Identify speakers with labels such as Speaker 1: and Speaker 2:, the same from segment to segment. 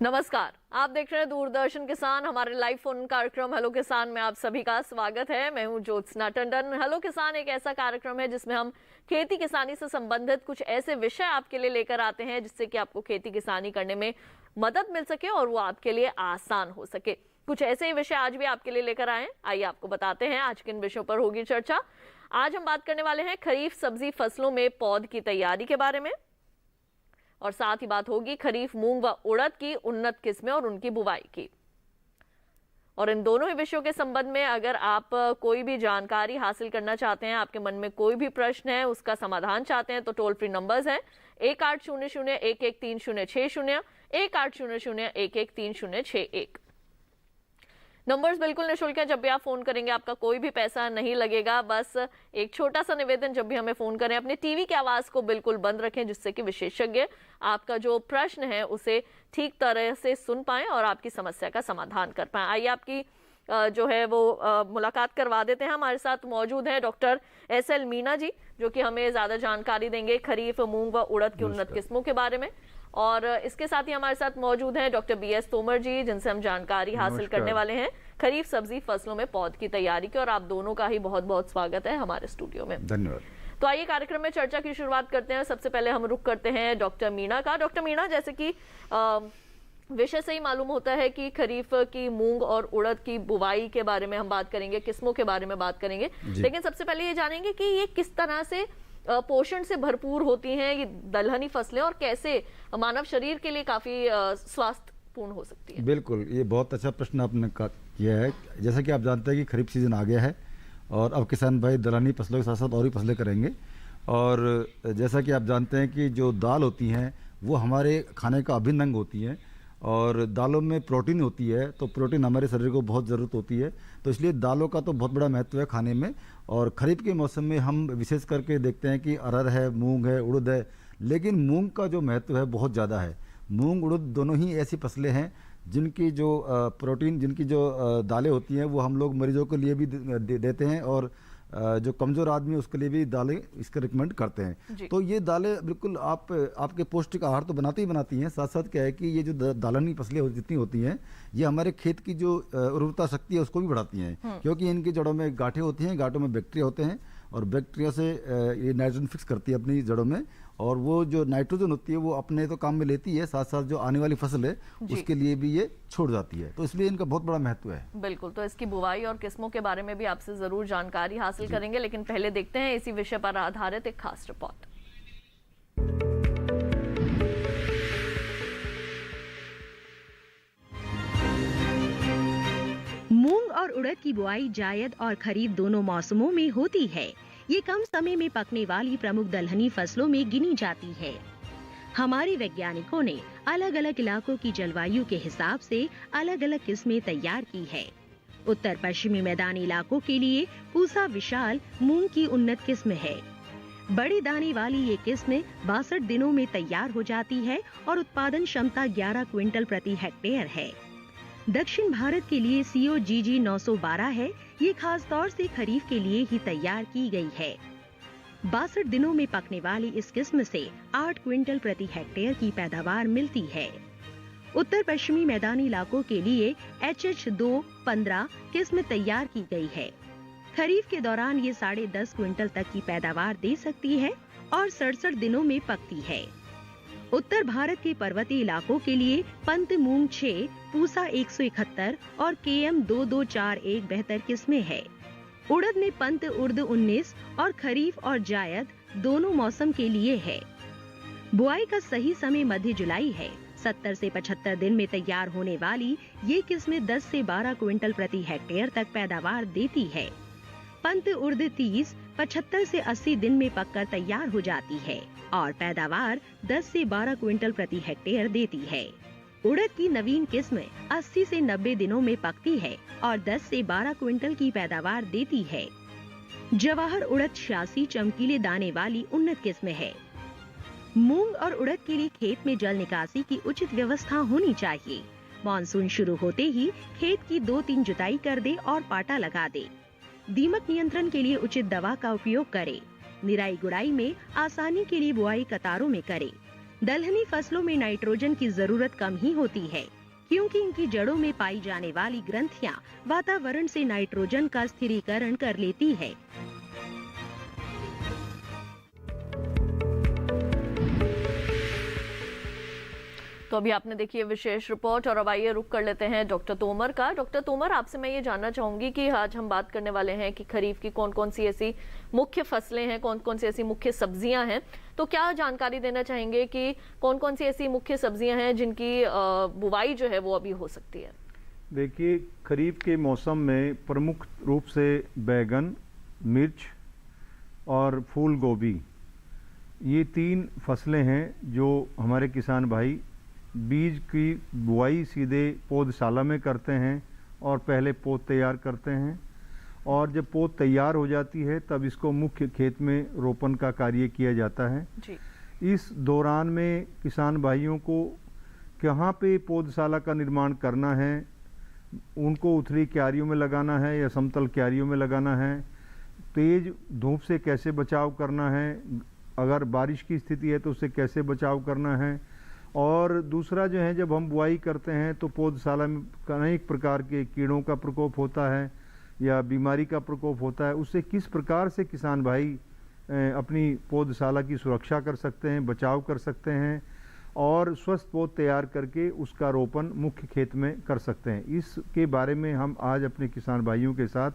Speaker 1: नमस्कार, आप देख रहे हैं दूरदर्शन किसान। हमारे लाइव फोन कार्यक्रम हेलो किसान में आप सभी का स्वागत है। मैं हूं ज्योत्सना टंडन। हेलो किसान एक ऐसा कार्यक्रम है जिसमें हम खेती किसानी से संबंधित कुछ ऐसे विषय आपके लिए लेकर आते हैं जिससे कि आपको खेती किसानी करने में मदद मिल सके और वो आपके लिए आसान हो सके। कुछ ऐसे ही विषय आज भी आपके लिए लेकर आए। आइए आपको बताते हैं आज किन विषयों पर होगी चर्चा। आज हम बात करने वाले हैं खरीफ सब्जी फसलों में पौध की तैयारी के बारे में, और साथ ही बात होगी खरीफ मूंग व उड़द की उन्नत किस्में और उनकी बुवाई की। और इन दोनों ही विषयों के संबंध में अगर आप कोई भी जानकारी हासिल करना चाहते हैं, आपके मन में कोई भी प्रश्न है, उसका समाधान चाहते हैं, तो टोल फ्री नंबर्स हैं 1800-113060, 1800-113061। नंबर्स बिल्कुल निःशुल्क है। जब भी आप फोन करेंगे आपका कोई भी पैसा नहीं लगेगा। बस एक छोटा सा निवेदन, जब भी हमें फोन करें अपने टीवी की आवाज को बिल्कुल बंद रखें जिससे कि विशेषज्ञ आपका जो प्रश्न है उसे ठीक तरह से सुन पाएं और आपकी समस्या का समाधान कर पाएं। आइए आपकी जो है वो मुलाकात करवा देते हैं। हमारे साथ मौजूद है डॉक्टर SL मीना जी, जो कि हमें ज्यादा जानकारी देंगे खरीफ मूंग व उड़द की उन्नत किस्मों के बारे में। और इसके साथ ही हमारे साथ मौजूद हैं डॉक्टर BS तोमर जी, जिनसे हम जानकारी हासिल करने वाले हैं खरीफ सब्जी फसलों में पौध की तैयारी की। और आप दोनों का ही बहुत बहुत स्वागत है हमारे स्टूडियो में।
Speaker 2: धन्यवाद।
Speaker 1: तो आइए कार्यक्रम में चर्चा की शुरुआत करते हैं। सबसे पहले हम रुख करते हैं डॉक्टर मीना का। डॉक्टर मीना, जैसे कि विषय से ही मालूम होता है कि खरीफ की मूंग और उड़द की बुवाई के बारे में हम बात करेंगे, किस्मों के बारे में बात करेंगे, लेकिन सबसे पहले ये जानेंगे कि ये किस तरह से पोषण से भरपूर होती हैं ये दलहनी फसलें, और कैसे मानव शरीर के लिए काफी स्वास्थ्यपूर्ण हो सकती है।
Speaker 2: बिल्कुल, ये बहुत अच्छा प्रश्न आपने किया है। जैसा कि आप जानते हैं कि खरीफ सीजन आ गया है और अब किसान भाई दलहनी फसलों के साथ साथ और भी फसलें करेंगे। और जैसा कि आप जानते हैं कि जो दाल होती हैं वो हमारे खाने का अभिन्न अंग होती हैं, और दालों में प्रोटीन होती है, तो प्रोटीन हमारे शरीर को बहुत ज़रूरत होती है। तो इसलिए दालों का तो बहुत बड़ा महत्व है खाने में। और खरीफ के मौसम में हम विशेष करके देखते हैं कि अरहर है, मूंग है, उड़द है, लेकिन मूंग का जो महत्व है बहुत ज़्यादा है। मूंग उड़द दोनों ही ऐसी फसलें हैं जिनकी जो प्रोटीन, जिनकी जो दालें होती हैं वो हम लोग मरीजों के लिए भी देते हैं, और जो कमज़ोर आदमी उसके लिए भी दालें इसके रिकमेंड करते हैं। तो ये दालें बिल्कुल आपके पौष्टिक आहार तो बनाती ही बनाती हैं, साथ साथ क्या है कि ये जो दालनी फसलें जितनी होती हैं ये हमारे खेत की जो उर्वरता शक्ति है उसको भी बढ़ाती हैं, क्योंकि इनकी जड़ों में गांठें होती हैं, गांठों में बैक्टीरिया होते हैं, और बैक्टीरिया से ये नाइट्रोजन फिक्स करती है अपनी जड़ों में, और वो जो नाइट्रोजन होती है वो अपने तो काम में लेती है, साथ साथ जो आने वाली फसल है उसके लिए भी ये छोड़ जाती है। तो इसलिए इनका बहुत बड़ा महत्व है।
Speaker 1: बिल्कुल, तो इसकी बुवाई और किस्मों के बारे में भी आपसे जरूर जानकारी हासिल करेंगे, लेकिन पहले देखते हैं इसी विषय पर आधारित एक खास रिपोर्ट।
Speaker 3: मूंग और उड़द की बुआई जायद और खरीफ दोनों मौसमों में होती है। ये कम समय में पकने वाली प्रमुख दलहनी फसलों में गिनी जाती है। हमारे वैज्ञानिकों ने अलग अलग इलाकों की जलवायु के हिसाब से अलग अलग किस्में तैयार की है। उत्तर पश्चिमी मैदानी इलाकों के लिए पूसा विशाल मूंग की उन्नत किस्म है। बड़े दाने वाली ये किस्म 62 दिनों में तैयार हो जाती है और उत्पादन क्षमता 11 क्विंटल प्रति हेक्टेयर है। दक्षिण भारत के लिए COGG 912 है। ये खास तौर से खरीफ के लिए ही तैयार की गई है। 62 दिनों में पकने वाली इस किस्म से 8 क्विंटल प्रति हेक्टेयर की पैदावार मिलती है। उत्तर पश्चिमी मैदानी इलाकों के लिए HH215 किस्म तैयार की गई है। खरीफ के दौरान ये 10.5 क्विंटल तक की पैदावार दे सकती है और 67 दिनों में पकती है। उत्तर भारत के पर्वतीय इलाकों के लिए पंत मूंग 6, पूसा 171 और KM 2241 बेहतर किस्में है। उड़द में पंत उर्द 19 और खरीफ और जायद दोनों मौसम के लिए है। बुआई का सही समय मध्य जुलाई है। 70 से 75 दिन में तैयार होने वाली ये किस्में 10 से 12 क्विंटल प्रति हेक्टेयर तक पैदावार देती है। पंत उर्द 30 75 से 80 दिन में पककर तैयार हो जाती है और पैदावार 10 से 12 क्विंटल प्रति हेक्टेयर देती है। उड़द की नवीन किस्म 80 से 90 दिनों में पकती है और 10 से 12 क्विंटल की पैदावार देती है। जवाहर उड़द 86 चमकीले दाने वाली उन्नत किस्म है। मूंग और उड़द के लिए खेत में जल निकासी की उचित व्यवस्था होनी चाहिए। मानसून शुरू होते ही खेत की 2-3 जुताई कर दे और पाटा लगा दे। दीमक नियंत्रण के लिए उचित दवा का उपयोग करें। निराई गुड़ाई में आसानी के लिए बुआई कतारों में करें। दलहनी फसलों में नाइट्रोजन की जरूरत कम ही होती है, क्योंकि इनकी जड़ों में पाई जाने वाली ग्रंथियां वातावरण से नाइट्रोजन का स्थिरीकरण कर लेती है।
Speaker 1: तो अभी आपने देखी है विशेष रिपोर्ट और अब आइए रुक कर लेते हैं डॉक्टर तोमर का। डॉक्टर तोमर, आपसे मैं ये जानना चाहूंगी कि आज हम बात करने वाले हैं कि खरीफ की कौन कौन सी ऐसी मुख्य फसलें हैं, कौन कौन सी ऐसी मुख्य सब्जियां हैं, तो क्या जानकारी देना चाहेंगे कि कौन कौन सी ऐसी मुख्य सब्जियां हैं जिनकी बुवाई जो है वो अभी हो सकती है?
Speaker 4: देखिए, खरीफ के मौसम में प्रमुख रूप से बैगन, मिर्च और फूल गोभी, ये 3 फसलें हैं जो हमारे किसान भाई बीज की बुआई सीधे पौधशाला में करते हैं और पहले पौध तैयार करते हैं, और जब पौध तैयार हो जाती है तब इसको मुख्य खेत में रोपण का कार्य किया जाता है
Speaker 1: जी।
Speaker 4: इस दौरान में किसान भाइयों को कहाँ पे पौधशाला का निर्माण करना है, उनको उथली क्यारियों में लगाना है या समतल क्यारियों में लगाना है, तेज धूप से कैसे बचाव करना है, अगर बारिश की स्थिति है तो उससे कैसे बचाव करना है, और दूसरा जो है जब हम बुआई करते हैं तो पौधशाला में अनेक प्रकार के कीड़ों का प्रकोप होता है या बीमारी का प्रकोप होता है, उससे किस प्रकार से किसान भाई अपनी पौधशाला की सुरक्षा कर सकते हैं, बचाव कर सकते हैं और स्वस्थ पौध तैयार करके उसका रोपण मुख्य खेत में कर सकते हैं। इसके बारे में हम आज अपने किसान भाइयों के साथ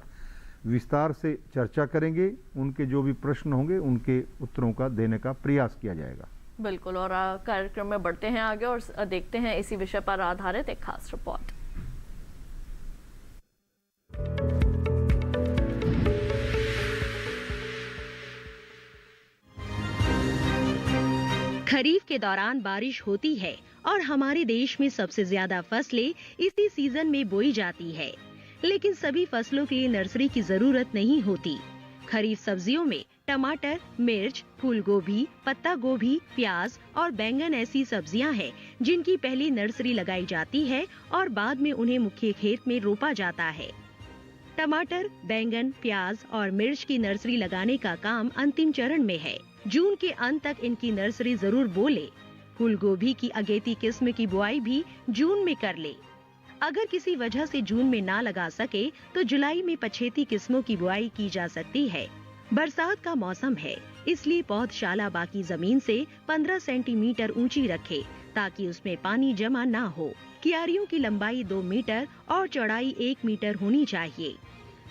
Speaker 4: विस्तार से चर्चा करेंगे। उनके जो भी प्रश्न होंगे उनके उत्तरों का देने का प्रयास किया जाएगा।
Speaker 1: बिल्कुल, और कार्यक्रम में बढ़ते हैं आगे और देखते हैं इसी विषय पर आधारित एक खास रिपोर्ट।
Speaker 3: खरीफ के दौरान बारिश होती है और हमारे देश में सबसे ज्यादा फसलें इसी सीजन में बोई जाती है, लेकिन सभी फसलों के लिए नर्सरी की जरूरत नहीं होती। खरीफ सब्जियों में टमाटर, मिर्च, फूल गोभी, पत्ता गोभी, प्याज और बैंगन ऐसी सब्जियां हैं जिनकी पहली नर्सरी लगाई जाती है और बाद में उन्हें मुख्य खेत में रोपा जाता है। टमाटर, बैंगन, प्याज और मिर्च की नर्सरी लगाने का काम अंतिम चरण में है। जून के अंत तक इनकी नर्सरी जरूर बो ले। फूल गोभी की अगेती किस्म की बुआई भी जून में कर ले। अगर किसी वजह से जून में ना लगा सके तो जुलाई में पछेती किस्मों की बुआई की जा सकती है। बरसात का मौसम है, इसलिए पौधशाला बाकी जमीन से 15 सेंटीमीटर ऊंची रखे ताकि उसमें पानी जमा ना हो। क्यारियों की लंबाई 2 मीटर और चौड़ाई 1 मीटर होनी चाहिए।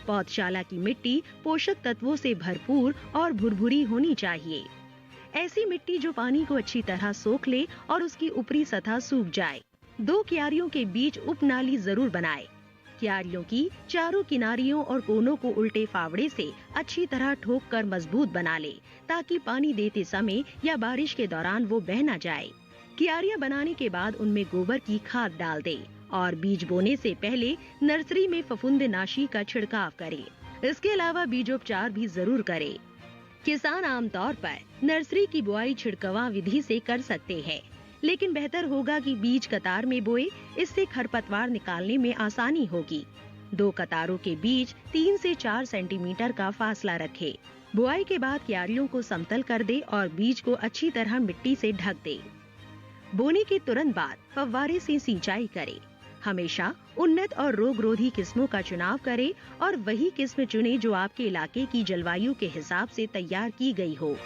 Speaker 3: पौधशाला की मिट्टी पोषक तत्वों से भरपूर और भुरभुरी होनी चाहिए। ऐसी मिट्टी जो पानी को अच्छी तरह सोख ले और उसकी ऊपरी सतह सूख जाए। 2 क्यारियों के बीच उपनाली जरूर बनाए। क्यारियों की चारों किनारियों और कोनों को उल्टे फावड़े से अच्छी तरह ठोक कर मजबूत बना ले ताकि पानी देते समय या बारिश के दौरान वो बह न जाए। क्यारियां बनाने के बाद उनमें गोबर की खाद डाल दे और बीज बोने से पहले नर्सरी में फफूंदनाशी का छिड़काव करे। इसके अलावा बीजोपचार भी जरूर करे। किसान आमतौर पर नर्सरी की बुआई छिड़कवा विधि से कर सकते हैं, लेकिन बेहतर होगा कि बीज कतार में बोए, इससे खरपतवार निकालने में आसानी होगी। 2 कतारों के बीच 3 से 4 सेंटीमीटर का फासला रखे। बुआई के बाद क्यारियों को समतल कर दे और बीज को अच्छी तरह मिट्टी से ढक दे। बोने के तुरंत बाद फव्वारे से सिंचाई करे। हमेशा उन्नत और रोगरोधी किस्मों का चुनाव करें और वही किस्म चुने जो आपके इलाके की जलवायु के हिसाब से तैयार की गई हो।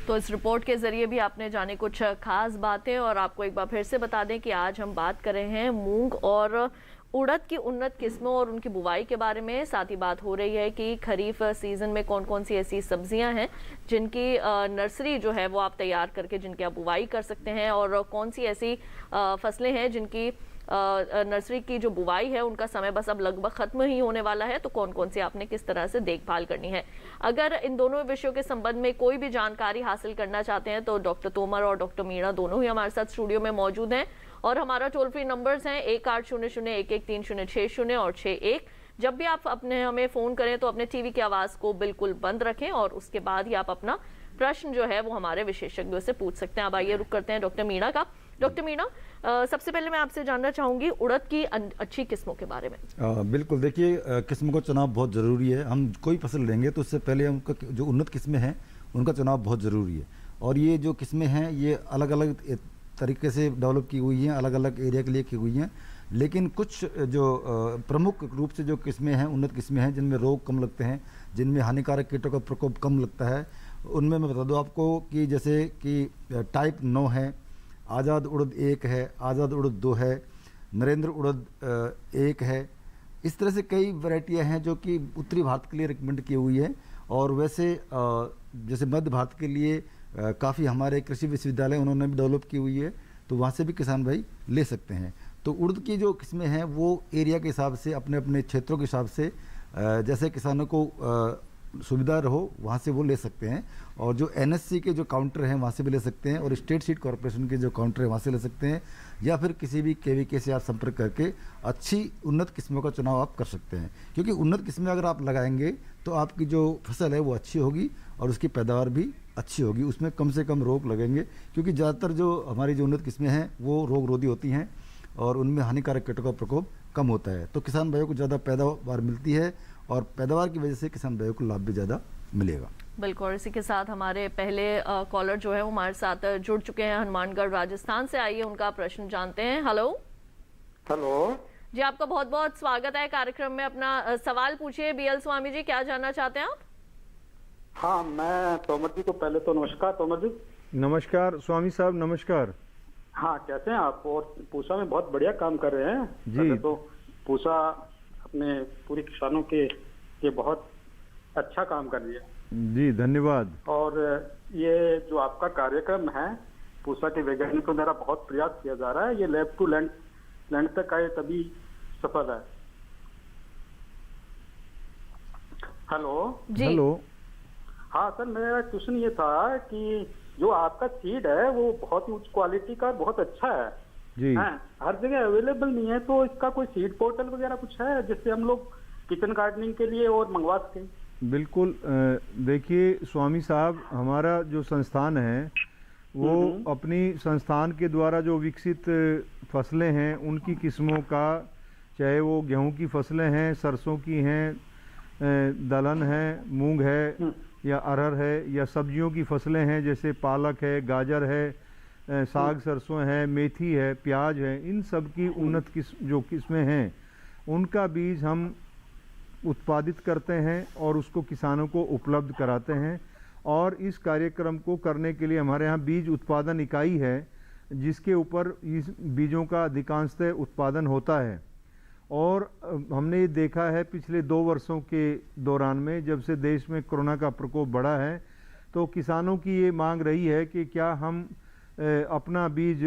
Speaker 1: तो इस रिपोर्ट के जरिए भी आपने जाने कुछ खास बातें, और आपको एक बार फिर से बता दें कि आज हम बात कर रहे हैं मूंग और उड़द की उन्नत किस्मों और उनकी बुवाई के बारे में। साथ ही बात हो रही है कि खरीफ सीजन में कौन कौन सी ऐसी सब्जियां हैं जिनकी नर्सरी जो है वो आप तैयार करके जिनकी आप बुवाई कर सकते हैं, और कौन सी ऐसी फसलें हैं जिनकी नर्सरी की जो बुवाई है उनका समय बस अब लगभग खत्म ही होने वाला है, तो कौन कौन सी आपने किस तरह से देखभाल करनी है। अगर इन दोनों विषयों के संबंध में कोई भी जानकारी हासिल करना चाहते हैं तो डॉक्टर तोमर और डॉक्टर मीणा दोनों ही हमारे साथ स्टूडियो में मौजूद हैं, और हमारा टोल फ्री नंबर्स हैं 1800-113-061 और 61। जब भी आप अपने हमें फोन करें तो अपने टीवी की आवाज को बिल्कुल बंद रखें और उसके बाद ही आप अपना प्रश्न जो है वो हमारे विशेषज्ञों से पूछ सकते हैं। अब आइए रुक करते हैं डॉक्टर मीणा का। डॉक्टर मीणा, सबसे पहले मैं आपसे जानना चाहूंगी उड़द की अच्छी किस्मों के बारे में।
Speaker 2: बिल्कुल, देखिए किस्म का चुनाव बहुत ज़रूरी है। हम कोई फसल लेंगे तो उससे पहले उनका जो उन्नत किस्में हैं उनका चुनाव बहुत ज़रूरी है। और ये जो किस्में हैं ये अलग अलग तरीके से डेवलप की हुई हैं, अलग अलग एरिया के लिए की हुई हैं, लेकिन कुछ जो प्रमुख रूप से जो किस्में हैं, उन्नत किस्में हैं जिनमें रोग कम लगते हैं, जिनमें हानिकारक कीटों का प्रकोप कम लगता है, उनमें मैं बता दूं आपको कि जैसे कि टाइप 9 है, आज़ाद उड़द 1 है, आज़ाद उड़द 2 है, नरेंद्र उड़द 1 है। इस तरह से कई वैरायटियां हैं जो कि उत्तरी भारत के लिए रिकमेंड की हुई है। और वैसे जैसे मध्य भारत के लिए काफ़ी हमारे कृषि विश्वविद्यालय उन्होंने भी डेवलप की हुई है, तो वहाँ से भी किसान भाई ले सकते हैं। तो उड़द की जो किस्में हैं वो एरिया के हिसाब से, अपने अपने क्षेत्रों के हिसाब से जैसे किसानों को सुविधा रहो वहाँ से वो ले सकते हैं। और जो NSC के जो काउंटर हैं वहाँ से भी ले सकते हैं, और स्टेट सीड कॉर्पोरेशन के जो काउंटर है वहाँ से ले सकते हैं, या फिर किसी भी KVK से आप संपर्क करके अच्छी उन्नत किस्मों का चुनाव आप कर सकते हैं। क्योंकि उन्नत किस्में अगर आप लगाएंगे तो आपकी जो फसल है वो अच्छी होगी और उसकी पैदावार भी अच्छी होगी, उसमें कम से कम रोग लगेंगे। क्योंकि ज़्यादातर जो हमारी जो उन्नत किस्में हैं वो रोग रोधी होती हैं और उनमें हानिकारक कीटों का प्रकोप कम होता है, तो किसान भाइयों को ज़्यादा पैदावार मिलती है और पैदावार की वजह से किसान भाइयों को लाभ भी ज़्यादा मिलेगा।
Speaker 1: बिल्कुल। इसी के साथ हमारे पहले कॉलर जो है वो हमारे साथ जुड़ चुके हैं, हनुमानगढ़ राजस्थान से। आइए उनका प्रश्न जानते हैं। हेलो
Speaker 5: हेलो
Speaker 1: जी, आपका बहुत बहुत स्वागत है कार्यक्रम में। अपना सवाल पूछिए। BL स्वामी जी, क्या जानना चाहते हैं आप?
Speaker 5: हाँ, मैं तोमर जी को पहले तो नमस्कार। तोमर जी
Speaker 4: नमस्कार स्वामी साहब, नमस्कार।
Speaker 5: हाँ, कैसे हैं आप? और पूसा में बहुत बढ़िया काम कर रहे हैं
Speaker 4: जी।
Speaker 5: पहले तो पूसा अपने पूरे किसानों के लिए बहुत अच्छा काम कर रही है
Speaker 4: जी, धन्यवाद।
Speaker 5: और ये जो आपका कार्यक्रम है पूसा के वैज्ञानिकों द्वारा बहुत प्रयास किया जा रहा है, ये लैब टू लैंड तक आए तभी सफल है। हेलो
Speaker 1: जी।
Speaker 4: हेलो।
Speaker 5: हाँ सर, मेरा क्वेश्चन ये था कि जो आपका सीड है वो बहुत ही उच्च क्वालिटी का, बहुत अच्छा है
Speaker 4: जी।
Speaker 5: हर जगह अवेलेबल नहीं है, तो इसका कोई सीड पोर्टल वगैरह कुछ है जिससे हम लोग किचन गार्डनिंग के लिए और मंगवा सकें?
Speaker 4: बिल्कुल। देखिए स्वामी साहब, हमारा जो संस्थान है वो अपनी संस्थान के द्वारा जो विकसित फसलें हैं उनकी किस्मों का, चाहे वो गेहूं की फसलें हैं, सरसों की हैं, दलहन है, मूंग है या अरहर है, या सब्जियों की फसलें हैं जैसे पालक है, गाजर है, साग सरसों है, मेथी है, प्याज है, इन सब की उन्नत जो किस्में हैं उनका बीज हम उत्पादित करते हैं और उसको किसानों को उपलब्ध कराते हैं। और इस कार्यक्रम को करने के लिए हमारे यहाँ बीज उत्पादन इकाई है जिसके ऊपर इस बीजों का अधिकांशतः उत्पादन होता है। और हमने ये देखा है पिछले 2 वर्षों के दौरान में, जब से देश में कोरोना का प्रकोप बढ़ा है, तो किसानों की ये मांग रही है कि क्या हम अपना बीज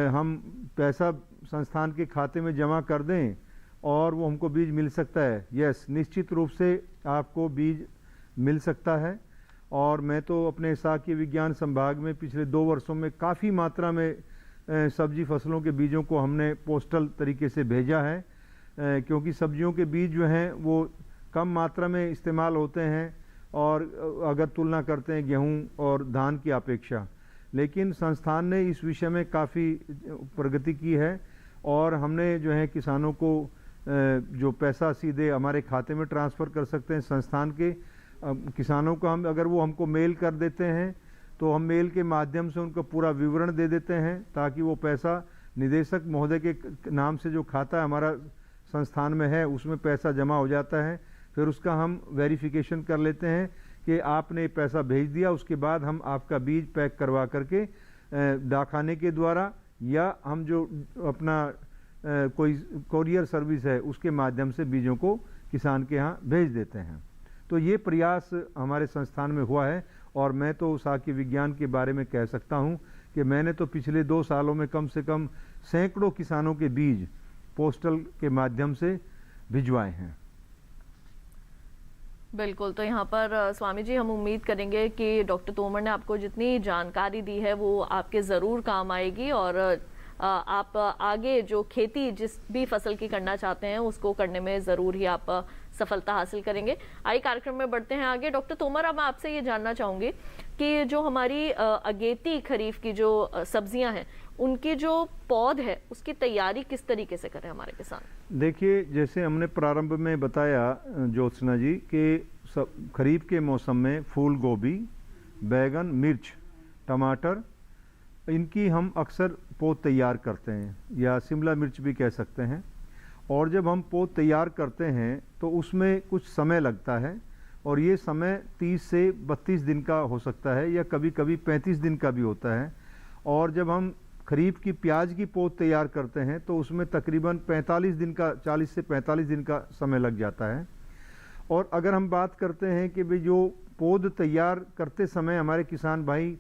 Speaker 4: हम पैसा संस्थान के खाते में जमा कर दें और वो हमको बीज मिल सकता है। यस, निश्चित रूप से आपको बीज मिल सकता है। और मैं तो अपने साकी विज्ञान संभाग में पिछले 2 वर्षों में काफ़ी मात्रा में सब्जी फसलों के बीजों को हमने पोस्टल तरीके से भेजा है, क्योंकि सब्जियों के बीज जो हैं वो कम मात्रा में इस्तेमाल होते हैं और अगर तुलना करते हैं गेहूं और धान की अपेक्षा। लेकिन संस्थान ने इस विषय में काफ़ी प्रगति की है और हमने जो है किसानों को जो पैसा सीधे हमारे खाते में ट्रांसफ़र कर सकते हैं। संस्थान के किसानों को हम, अगर वो हमको मेल कर देते हैं तो हम मेल के माध्यम से उनको पूरा विवरण दे देते हैं ताकि वो पैसा निदेशक महोदय के नाम से जो खाता है हमारा संस्थान में है उसमें पैसा जमा हो जाता है। फिर उसका हम वेरिफिकेशन कर लेते हैं कि आपने पैसा भेज दिया, उसके बाद हम आपका बीज पैक करवा करके डाकखाने के द्वारा या हम जो अपना कोई कोरियर सर्विस है उसके माध्यम से बीजों को किसान के यहाँ भेज देते हैं। तो ये प्रयास हमारे संस्थान में हुआ है और मैं तो साकी विज्ञान के बारे में कह सकता हूँ कि मैंने तो पिछले 2 सालों में कम से कम सैकड़ों किसानों के बीज पोस्टल के माध्यम से भिजवाए हैं।
Speaker 1: बिल्कुल। तो यहाँ पर स्वामी जी हम उम्मीद करेंगे कि डॉक्टर तोमर ने आपको जितनी जानकारी दी है वो आपके ज़रूर काम आएगी और आप आगे जो खेती जिस भी फसल की करना चाहते हैं उसको करने में ज़रूर ही आप सफलता हासिल करेंगे। आइए कार्यक्रम में बढ़ते हैं आगे। डॉक्टर तोमर, अब मैं आपसे ये जानना चाहूँगी कि जो हमारी अगेती खरीफ की जो सब्जियां हैं उनकी जो पौध है उसकी तैयारी किस तरीके से करें हमारे किसान?
Speaker 4: देखिए, जैसे हमने प्रारंभ में बताया ज्योत्सना जी कि खरीफ के मौसम में फूल गोभी, बैगन, मिर्च, टमाटर, इनकी हम अक्सर पौध तैयार करते हैं या शिमला मिर्च भी कह सकते हैं। और जब हम पौध तैयार करते हैं तो उसमें कुछ समय लगता है और ये समय 30 से 32 दिन का हो सकता है या कभी कभी 35 दिन का भी होता है। और जब हम खरीफ की प्याज की पौध तैयार करते हैं तो उसमें तकरीबन 45 दिन का 40 से 45 दिन का समय लग जाता है। और अगर हम बात करते हैं कि भाई जो पौध तैयार करते समय हमारे किसान भाई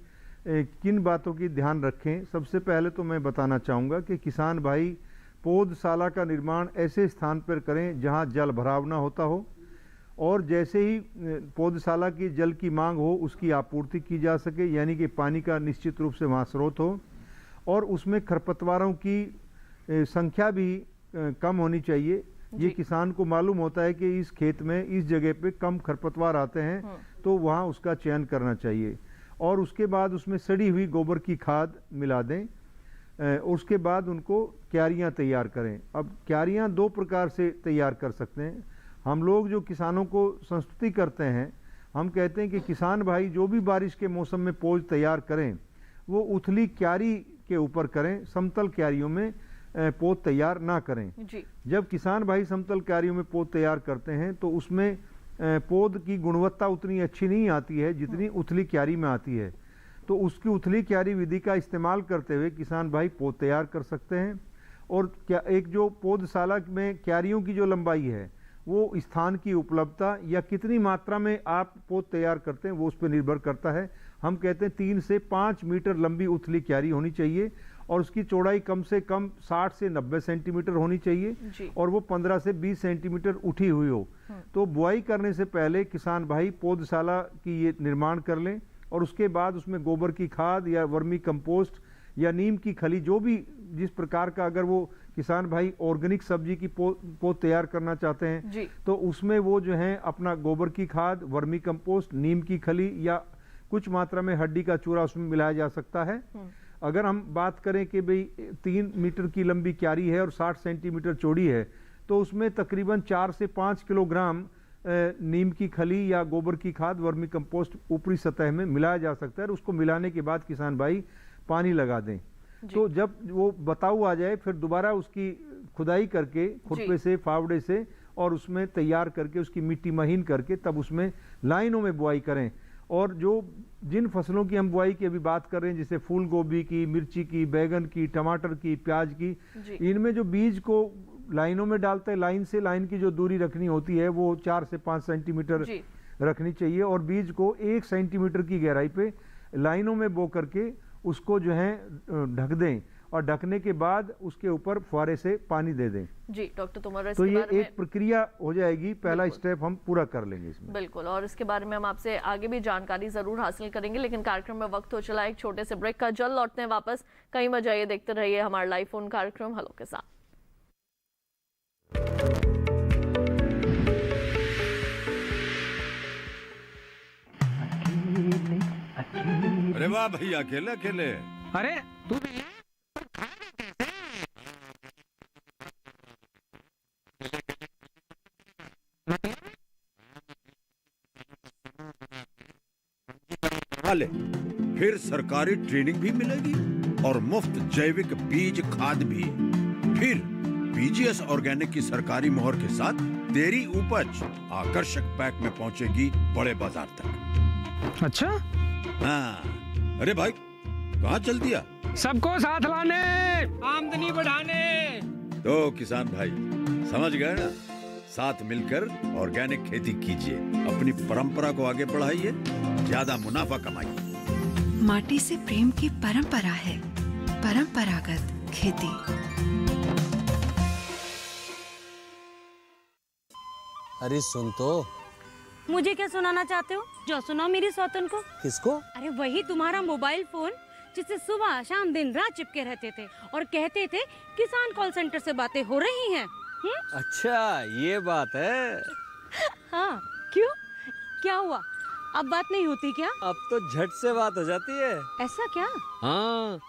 Speaker 4: किन बातों की ध्यान रखें, सबसे पहले तो मैं बताना चाहूँगा कि किसान भाई पौधशाला का निर्माण ऐसे स्थान पर करें जहाँ जल भराव ना होता हो और जैसे ही पौधशाला की जल की मांग हो उसकी आपूर्ति की जा सके, यानी कि पानी का निश्चित रूप से वहाँ स्रोत हो और उसमें खरपतवारों की संख्या भी कम होनी चाहिए। ये किसान को मालूम होता है कि इस खेत में इस जगह पे कम खरपतवार आते हैं तो वहाँ उसका चयन करना चाहिए। और उसके बाद उसमें सड़ी हुई गोबर की खाद मिला दें। उसके बाद उनको क्यारियाँ तैयार करें। अब क्यारियाँ दो प्रकार से तैयार कर सकते हैं। हम लोग जो किसानों को संस्तुति करते हैं, हम कहते हैं कि किसान भाई जो भी बारिश के मौसम में पौध तैयार करें वो उथली क्यारी के ऊपर करें, समतल क्यारियों में पौध तैयार ना करें
Speaker 1: जी।
Speaker 4: जब किसान भाई समतल क्यारियों में पौध तैयार करते हैं तो उसमें पौध की गुणवत्ता उतनी अच्छी नहीं आती है जितनी उथली क्यारी में आती है। तो उसकी उथली क्यारी विधि का इस्तेमाल करते हुए किसान भाई पौध तैयार कर सकते हैं। और क्या एक जो पौधशाला में क्यारियों की जो लंबाई है वो स्थान की उपलब्धता या कितनी मात्रा में आप पौध तैयार करते हैं वो उस पर निर्भर करता है। हम कहते हैं 3 से 5 मीटर लंबी उथली क्यारी होनी चाहिए और उसकी चौड़ाई कम से कम 60 से 90 सेंटीमीटर होनी चाहिए और वो 15 से 20 सेंटीमीटर उठी हुई हो। तो बुआई करने से पहले किसान भाई पौधशाला की ये निर्माण कर लें और उसके बाद उसमें गोबर की खाद या वर्मी कंपोस्ट या नीम की खली, जो भी जिस प्रकार का, अगर वो किसान भाई ऑर्गेनिक सब्जी की पौध तैयार करना चाहते हैं तो उसमें वो जो है अपना गोबर की खाद, वर्मी कंपोस्ट, नीम की खली या कुछ मात्रा में हड्डी का चूरा उसमें मिलाया जा सकता है। अगर हम बात करें कि भाई 3 मीटर की लंबी क्यारी है और 60 सेंटीमीटर चौड़ी है तो उसमें तकरीबन 4 से 5 किलोग्राम नीम की खली या गोबर की खाद, वर्मी कंपोस्ट ऊपरी सतह में मिलाया जा सकता है और उसको मिलाने के बाद किसान भाई पानी लगा दें। तो जब वो बताऊ आ जाए फिर दोबारा उसकी खुदाई करके खुरपे से, फावड़े से और उसमें तैयार करके उसकी मिट्टी महीन करके तब उसमें लाइनों में बुआई करें। और जो जिन फसलों की हम बुआई की अभी बात कर रहे हैं जैसे फूल गोभी की, मिर्ची की, बैगन की, टमाटर की, प्याज की, इनमें जो बीज को लाइनों में डालते हैं, लाइन से लाइन की जो दूरी रखनी होती है वो 4 से 5 सेंटीमीटर रखनी चाहिए और बीज को 1 सेंटीमीटर की गहराई पे लाइनों में बो करके उसको जो है ढक दें और ढकने के बाद उसके ऊपर फुहारे से पानी दे दें।
Speaker 1: जी डॉक्टर तोमर,
Speaker 4: तो ये एक प्रक्रिया हो जाएगी, पहला स्टेप हम पूरा कर लेंगे इसमें।
Speaker 1: बिल्कुल, और इसके बारे में हम आपसे आगे भी जानकारी जरूर हासिल करेंगे, लेकिन कार्यक्रम में वक्त हो चला एक छोटे से ब्रेक का। जल्द लौटते हैं वापस, कहीं मत जाइए, देखते रहिए हमारा लाइव फोन कार्यक्रम हेलो किसान।
Speaker 6: अरे वाह भैया, अकेले अकेले।
Speaker 7: अरे तू
Speaker 6: ले, फिर सरकारी ट्रेनिंग भी मिलेगी और मुफ्त जैविक बीज खाद भी। फिर बीजीएस ऑर्गेनिक की सरकारी मोहर के साथ तेरी उपज आकर्षक पैक में पहुंचेगी बड़े बाजार तक।
Speaker 7: अच्छा?
Speaker 6: हाँ, अरे भाई कहाँ चल दिया?
Speaker 7: सबको साथ लाने, आमदनी बढ़ाने।
Speaker 6: तो किसान भाई समझ गए ना, साथ मिलकर ऑर्गेनिक खेती कीजिए, अपनी परंपरा को आगे बढ़ाइए, ज्यादा मुनाफा कमाइए।
Speaker 8: माटी से प्रेम की परंपरा है परंपरागत खेती।
Speaker 9: अरे सुन तो।
Speaker 10: मुझे क्या सुनाना चाहते हो? जो सुनाओ मेरी सौतन को।
Speaker 9: किसको?
Speaker 10: अरे वही तुम्हारा मोबाइल फोन जिससे सुबह शाम दिन रात चिपके रहते थे और कहते थे किसान कॉल सेंटर से बातें हो रही हैं।
Speaker 9: अच्छा ये बात है।
Speaker 10: हाँ, क्यों, क्या हुआ? अब बात नहीं होती क्या?
Speaker 9: अब तो झट से बात हो जाती है।
Speaker 10: ऐसा क्या?
Speaker 9: हाँ,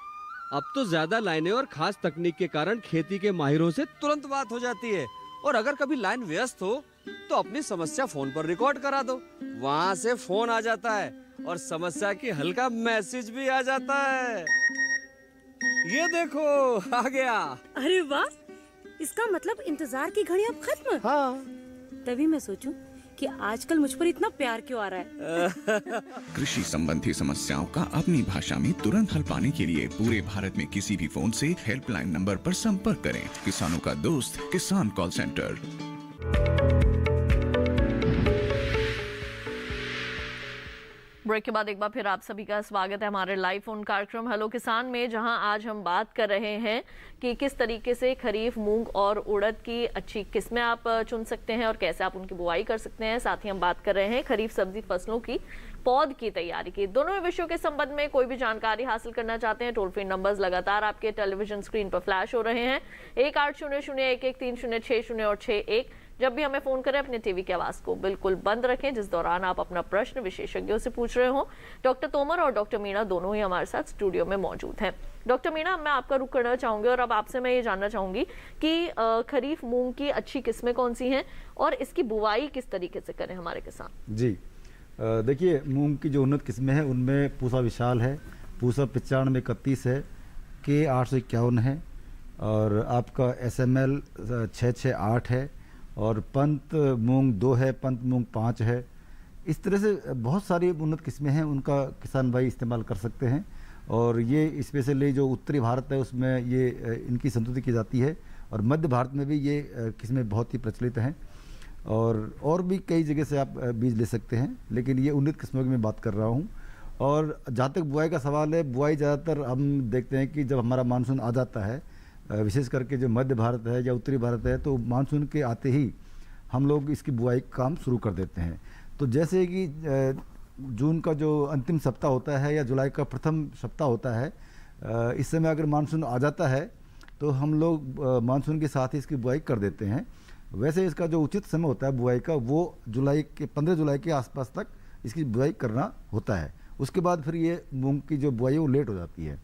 Speaker 9: अब तो ज्यादा लाइनें और खास तकनीक के कारण खेती के माहिरों से तुरंत बात हो जाती है। और अगर कभी लाइन व्यस्त हो तो अपनी समस्या फोन पर रिकॉर्ड करा दो, वहाँ से फोन आ जाता है और समस्या की हल का मैसेज भी आ जाता है। ये देखो आ गया।
Speaker 10: अरे वाह, इसका मतलब इंतजार की घड़ी अब खत्म।
Speaker 9: हाँ।
Speaker 10: तभी मैं सोचूं कि आजकल मुझ पर इतना प्यार क्यों आ रहा है।
Speaker 11: कृषि संबंधी समस्याओं का अपनी भाषा में तुरंत हल पाने के लिए पूरे भारत में किसी भी फोन से हेल्पलाइन नंबर पर संपर्क करें। किसानों का दोस्त किसान कॉल सेंटर।
Speaker 1: ब्रेक के बाद एक बार फिर आप सभी का स्वागत है हमारे लाइव फोन कार्यक्रम हेलो किसान में, जहां आज हम बात कर रहे हैं कि किस तरीके से खरीफ मूंग और उड़द की अच्छी किस्में आप चुन सकते हैं और कैसे आप उनकी बुआई कर सकते हैं। साथ ही हम बात कर रहे हैं खरीफ सब्जी फसलों की पौध की तैयारी की। दोनों विषयों के संबंध में कोई भी जानकारी हासिल करना चाहते हैं, टोल फ्री नंबर्स लगातार आपके टेलीविजन स्क्रीन पर फ्लैश हो रहे हैं 1800-11-306 और 61। जब भी हमें फोन करें अपने टीवी की आवाज को बिल्कुल बंद रखें, जिस दौरान आप अपना प्रश्न विशेषज्ञों से पूछ रहे हो। डॉक्टर तोमर और डॉक्टर मीणा दोनों ही हमारे साथ स्टूडियो में मौजूद हैं। डॉक्टर मीणा, मैं आपका रुख करना चाहूंगी और अब आपसे मैं ये जानना चाहूंगी कि खरीफ मूंग की अच्छी किस्में कौन सी हैं और इसकी बुआई किस तरीके से करें हमारे किसान।
Speaker 2: जी देखिए, मूंग की जो उन्नत किस्में हैं उनमें पूसा विशाल है, पूसा 9531 है, के 851 है और आपका SML 668 है और पंत मूंग 2 है, पंत मूंग 5 है। इस तरह से बहुत सारी उन्नत किस्में हैं, उनका किसान भाई इस्तेमाल कर सकते हैं। और ये स्पेशली जो उत्तरी भारत है उसमें ये इनकी संतुति की जाती है और मध्य भारत में भी ये किस्में बहुत ही प्रचलित हैं और भी कई जगह से आप बीज ले सकते हैं, लेकिन ये उन्नत किस्मों की मैं बात कर रहा हूँ। और जहाँ तक बुआई का सवाल है, बुआई ज़्यादातर हम देखते हैं कि जब हमारा मानसून आ जाता है, विशेष करके जो मध्य भारत है या उत्तरी भारत है, तो मानसून के आते ही हम लोग इसकी बुआई का काम शुरू कर देते हैं। तो जैसे कि जून का जो अंतिम सप्ताह होता है या जुलाई का प्रथम सप्ताह होता है, इस समय अगर मानसून आ जाता है तो हम लोग मानसून के साथ ही इसकी बुआई कर देते हैं। वैसे इसका जो उचित समय होता है बुआई का, वो 15 जुलाई के आसपास तक इसकी बुआई करना होता है। उसके बाद फिर ये मूंग की जो बुआई है वो लेट हो जाती है।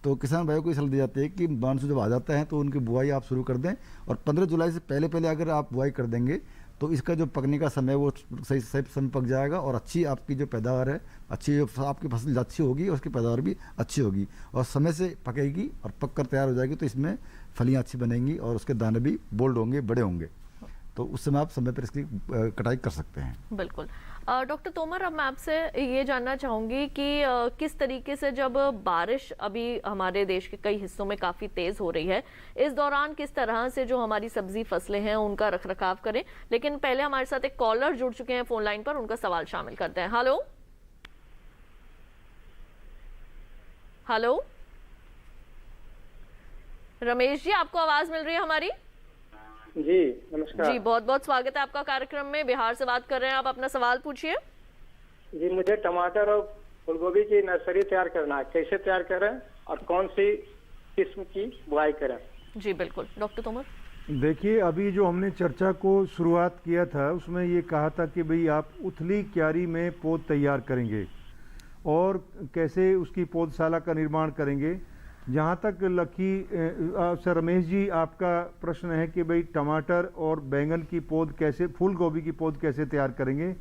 Speaker 2: तो किसान भाइयों को ये सलाह दी जाती है कि मानसून जब आ जाता है तो उनकी बुआई आप शुरू कर दें और 15 जुलाई से पहले अगर आप बुआई कर देंगे तो इसका जो पकने का समय वो सही समय पक जाएगा और अच्छी आपकी जो पैदावार है, अच्छी जो आपकी फसल अच्छी होगी और उसकी पैदावार भी अच्छी होगी और समय से पकेगी और पक कर तैयार हो जाएगी। तो इसमें फलियाँ अच्छी बनेंगी और उसके दाने भी बोल्ड होंगे, बड़े होंगे, तो उस समय आप समय पर इसकी कटाई कर सकते हैं।
Speaker 1: बिल्कुल। डॉक्टर तोमर, अब मैं आपसे ये जानना चाहूँगी कि किस तरीके से जब बारिश अभी हमारे देश के कई हिस्सों में काफ़ी तेज़ हो रही है, इस दौरान किस तरह से जो हमारी सब्जी फसलें हैं उनका रखरखाव करें। लेकिन पहले हमारे साथ एक कॉलर जुड़ चुके हैं फोन लाइन पर, उनका सवाल शामिल करते हैं। हेलो हेलो रमेश जी, आपको आवाज़ मिल रही है हमारी?
Speaker 12: जी नमस्कार
Speaker 1: जी, बहुत बहुत स्वागत है आपका कार्यक्रम में। बिहार से बात कर रहे हैं आप, अपना सवाल पूछिए।
Speaker 12: जी, मुझे टमाटर और फूलगोभी की नर्सरी तैयार करना है, कैसे तैयार करें और कौन सी किस्म की बुआई करें?
Speaker 1: जी बिल्कुल, डॉक्टर तोमर।
Speaker 4: देखिए, अभी जो हमने चर्चा को शुरुआत किया था उसमें ये कहा था कि भाई आप उथली क्यारी में पौध तैयार करेंगे और कैसे उसकी पौधशाला का निर्माण करेंगे। जहाँ तक सर रमेश जी आपका प्रश्न है कि भाई टमाटर और बैंगन की पौध कैसे, फूल गोभी की पौध कैसे तैयार करेंगे,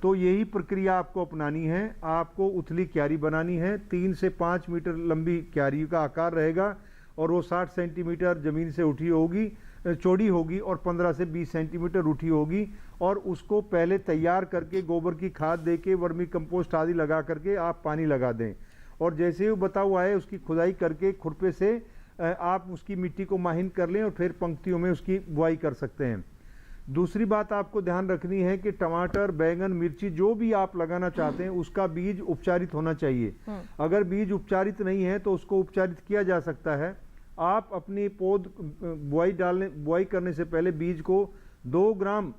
Speaker 4: तो यही प्रक्रिया आपको अपनानी है। आपको उथली क्यारी बनानी है, 3 से 5 मीटर लंबी क्यारी का आकार रहेगा और वो 60 सेंटीमीटर ज़मीन से उठी होगी, चौड़ी होगी और 15 से 20 सेंटीमीटर उठी होगी। और उसको पहले तैयार करके गोबर की खाद दे के, वर्मी कंपोस्ट आदि लगा करके आप पानी लगा दें और जैसे ही बता हुआ है उसकी खुदाई करके खुरपे से आप उसकी मिट्टी को माहिन कर लें और फिर पंक्तियों में उसकी बुआई कर सकते हैं। दूसरी बात आपको ध्यान रखनी है कि टमाटर, बैंगन, मिर्ची जो भी आप लगाना चाहते हैं उसका बीज उपचारित होना चाहिए। अगर बीज उपचारित नहीं है तो उसको उपचारित किया जा सकता है। आप अपनी पौध बुआई करने से पहले बीज को 2 ग्राम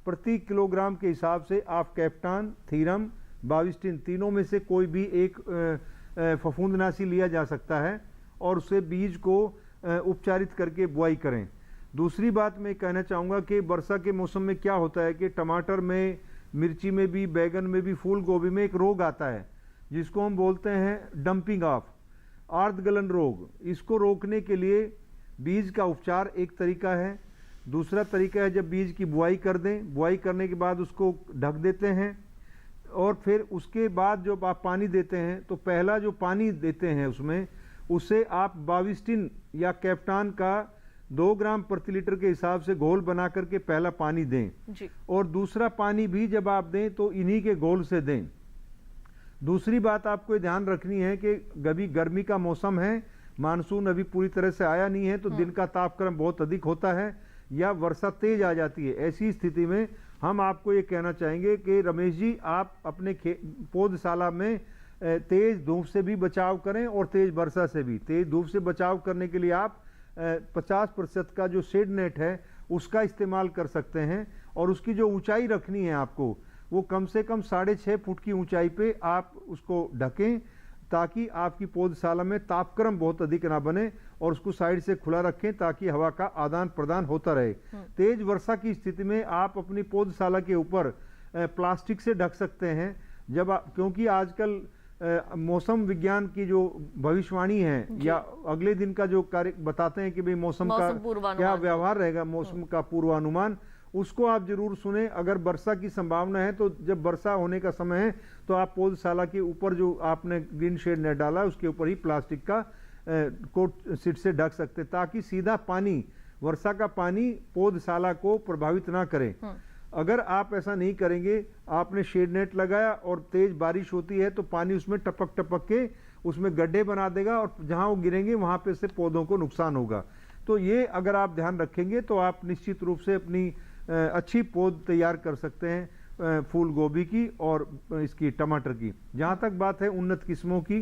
Speaker 4: प्रति किलोग्राम के हिसाब से आप कैप्टान, थीरम, बाविस्टिन तीनों में से कोई भी एक फफूंदनाशी लिया जा सकता है और उससे बीज को उपचारित करके बुआई करें। दूसरी बात मैं कहना चाहूँगा कि वर्षा के मौसम में क्या होता है कि टमाटर में, मिर्ची में भी, बैगन में भी, फूल गोभी में एक रोग आता है जिसको हम बोलते हैं डंपिंग ऑफ, आर्द्रगलन रोग। इसको रोकने के लिए बीज का उपचार एक तरीका है। दूसरा तरीका है जब बीज की बुआई कर दें, बुआई करने के बाद उसको ढक देते हैं और फिर उसके बाद जब आप पानी देते हैं तो पहला जो पानी देते हैं उसमें उसे आप बाविस्टिन या कैप्टान का 2 ग्राम प्रति लीटर के हिसाब से घोल बना करके पहला पानी दें
Speaker 1: जी।
Speaker 4: और दूसरा पानी भी जब आप दें तो इन्हीं के घोल से दें। दूसरी बात आपको ध्यान रखनी है कि अभी गर्मी का मौसम है, मानसून अभी पूरी तरह से आया नहीं है, तो दिन का तापक्रम बहुत अधिक होता है या वर्षा तेज आ जाती है। ऐसी स्थिति में हम आपको ये कहना चाहेंगे कि रमेश जी आप अपने पौधशाला में तेज धूप से भी बचाव करें और तेज वर्षा से भी। तेज धूप से बचाव करने के लिए आप 50% का जो शेड नेट है उसका इस्तेमाल कर सकते हैं और उसकी जो ऊंचाई रखनी है आपको वो कम से कम 6.5 फुट की ऊंचाई पे आप उसको ढकें ताकि आपकी पौधशाला में तापक्रम बहुत अधिक ना बने और उसको साइड से खुला रखें ताकि हवा का आदान प्रदान होता रहे। तेज वर्षा की स्थिति में आप अपनी पौधशाला के ऊपर प्लास्टिक से ढक सकते हैं क्योंकि आजकल मौसम विज्ञान की जो भविष्यवाणी है या अगले दिन का जो कार्य बताते हैं कि भाई मौसम का क्या व्यवहार रहेगा, मौसम का पूर्वानुमान, उसको आप जरूर सुने। अगर वर्षा की संभावना है तो जब वर्षा होने का समय है तो आप पौधशाला के ऊपर जो आपने ग्रीन शेड नेट डाला उसके ऊपर ही प्लास्टिक का कोट सीट से ढक सकते ताकि सीधा पानी, वर्षा का पानी पौधशाला को प्रभावित ना करे। अगर आप ऐसा नहीं करेंगे, आपने शेड नेट लगाया और तेज बारिश होती है तो पानी उसमें टपक टपक के उसमें गड्ढे बना देगा और जहां वो गिरेंगे वहां पे से पौधों को नुकसान होगा। तो ये अगर आप ध्यान रखेंगे तो आप निश्चित रूप से अपनी अच्छी पौध तैयार कर सकते हैं फूल गोभी की और इसकी टमाटर की। जहां तक बात है उन्नत किस्मों की,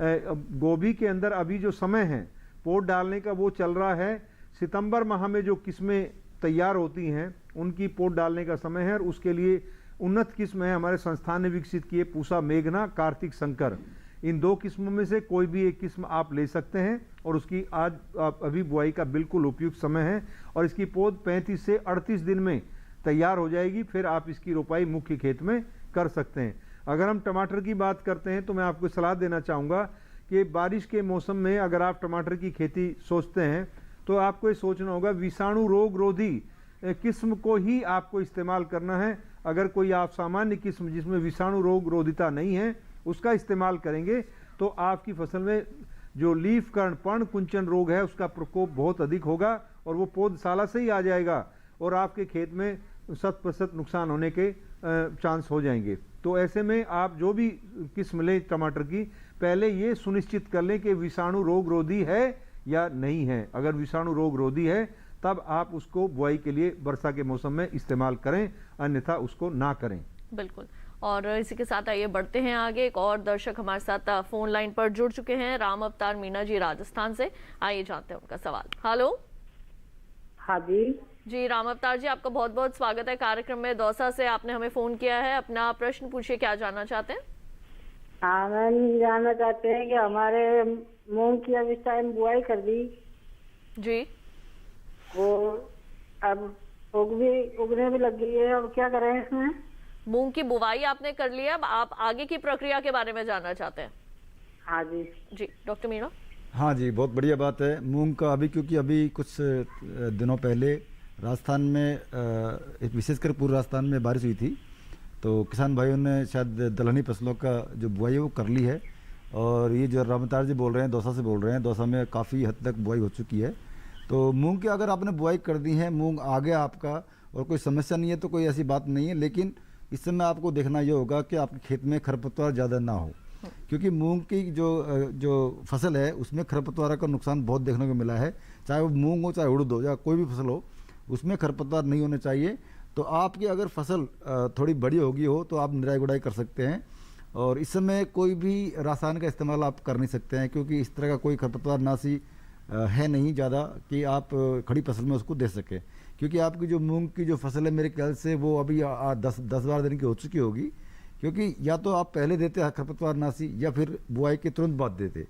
Speaker 4: गोभी के अंदर अभी जो समय है पौध डालने का वो चल रहा है। सितंबर माह में जो किस्में तैयार होती हैं उनकी पौध डालने का समय है और उसके लिए उन्नत किस्म है हमारे संस्थान ने विकसित किए, पूसा मेघना, कार्तिक शंकर। इन 2 किस्मों में से कोई भी एक किस्म आप ले सकते हैं और उसकी आज अभी बुआई का बिल्कुल उपयुक्त समय है और इसकी पौध 35 से 38 दिन में तैयार हो जाएगी। फिर आप इसकी रोपाई मुख्य खेत में कर सकते हैं। अगर हम टमाटर की बात करते हैं तो मैं आपको सलाह देना चाहूँगा कि बारिश के मौसम में अगर आप टमाटर की खेती सोचते हैं तो आपको ये सोचना होगा विषाणु रोग रोधी किस्म को ही आपको इस्तेमाल करना है। अगर कोई आप सामान्य किस्म जिसमें विषाणु रोग रोधिता नहीं है उसका इस्तेमाल करेंगे तो आपकी फसल में जो लीफ कर्ण पर्ण कुंचन रोग है उसका प्रकोप बहुत अधिक होगा और वो पौधशाला से ही आ जाएगा और आपके खेत में 100% नुकसान होने के चांस हो जाएंगे। तो ऐसे में आप जो भी किस्म लें टमाटर की, पहले ये सुनिश्चित कर लें कि विषाणु रोग रोधी है या नहीं है। अगर विषाणु रोग रोधी है तब आप उसको बुआई के लिए वर्षा के मौसम में इस्तेमाल करें, अन्यथा उसको ना करें।
Speaker 1: बिल्कुल। और इसी के साथ आइए बढ़ते हैं आगे। एक और दर्शक हमारे साथ फोन लाइन पर जुड़ चुके हैं, राम अवतार मीना जी राजस्थान से। आइए जानते हैं उनका सवाल। हेलो।
Speaker 13: हाँ जी।
Speaker 1: जी राम अवतार जी, आपका बहुत बहुत स्वागत है कार्यक्रम में। दौसा से आपने हमें फोन किया है, अपना प्रश्न पूछिए, क्या जानना चाहते हैं?
Speaker 13: हाँ, मैम जानना चाहते हैं कि हमारे मूंग की अब इस टाइम बुआई कर दी
Speaker 1: जी,
Speaker 13: वो अब उगने भी लग गई है, अब क्या करें इसमें?
Speaker 1: मूंग की बुवाई आपने कर लिया, अब आप आगे की प्रक्रिया के बारे में जानना चाहते हैं?
Speaker 13: हाँ जी।
Speaker 1: जी डॉक्टर मीणा।
Speaker 2: हाँ जी, बहुत बढ़िया बात है। मूंग का अभी क्योंकि अभी कुछ दिनों पहले राजस्थान में विशेषकर पूर्व राजस्थान में बारिश हुई थी तो किसान भाइयों ने शायद दलहनी फसलों का जो बुआई है वो कर ली है। और ये जो राम अवतार जी बोल रहे हैं, दौसा से बोल रहे हैं, दौसा में काफ़ी हद तक बुआई हो चुकी है। तो मूंग की अगर आपने बुआई कर दी है, मूंग आ गया आपका और कोई समस्या नहीं है तो कोई ऐसी बात नहीं है। लेकिन इस समय आपको देखना ये होगा कि आपके खेत में खरपतवार ज़्यादा ना हो, क्योंकि मूंग की जो फसल है उसमें खरपतवार का नुकसान बहुत देखने को मिला है। चाहे वो मूंग हो, चाहे उड़द हो, या कोई भी फसल हो, उसमें खरपतवार नहीं होने चाहिए। तो आपकी अगर फसल थोड़ी बड़ी होगी हो तो आप निराई गुड़ाई कर सकते हैं। और इस समय कोई भी रासायन का इस्तेमाल आप कर नहीं सकते हैं, क्योंकि इस तरह का कोई खरपतवार नाशी है नहीं ज़्यादा कि आप खड़ी फसल में उसको दे सकें। क्योंकि आपकी जो मूंग की जो फसल है मेरे ख्याल से वो अभी 10-12 दिन की हो चुकी होगी, क्योंकि या तो आप पहले देते खरपतवार नाशी या फिर बुआई के तुरंत बाद देते।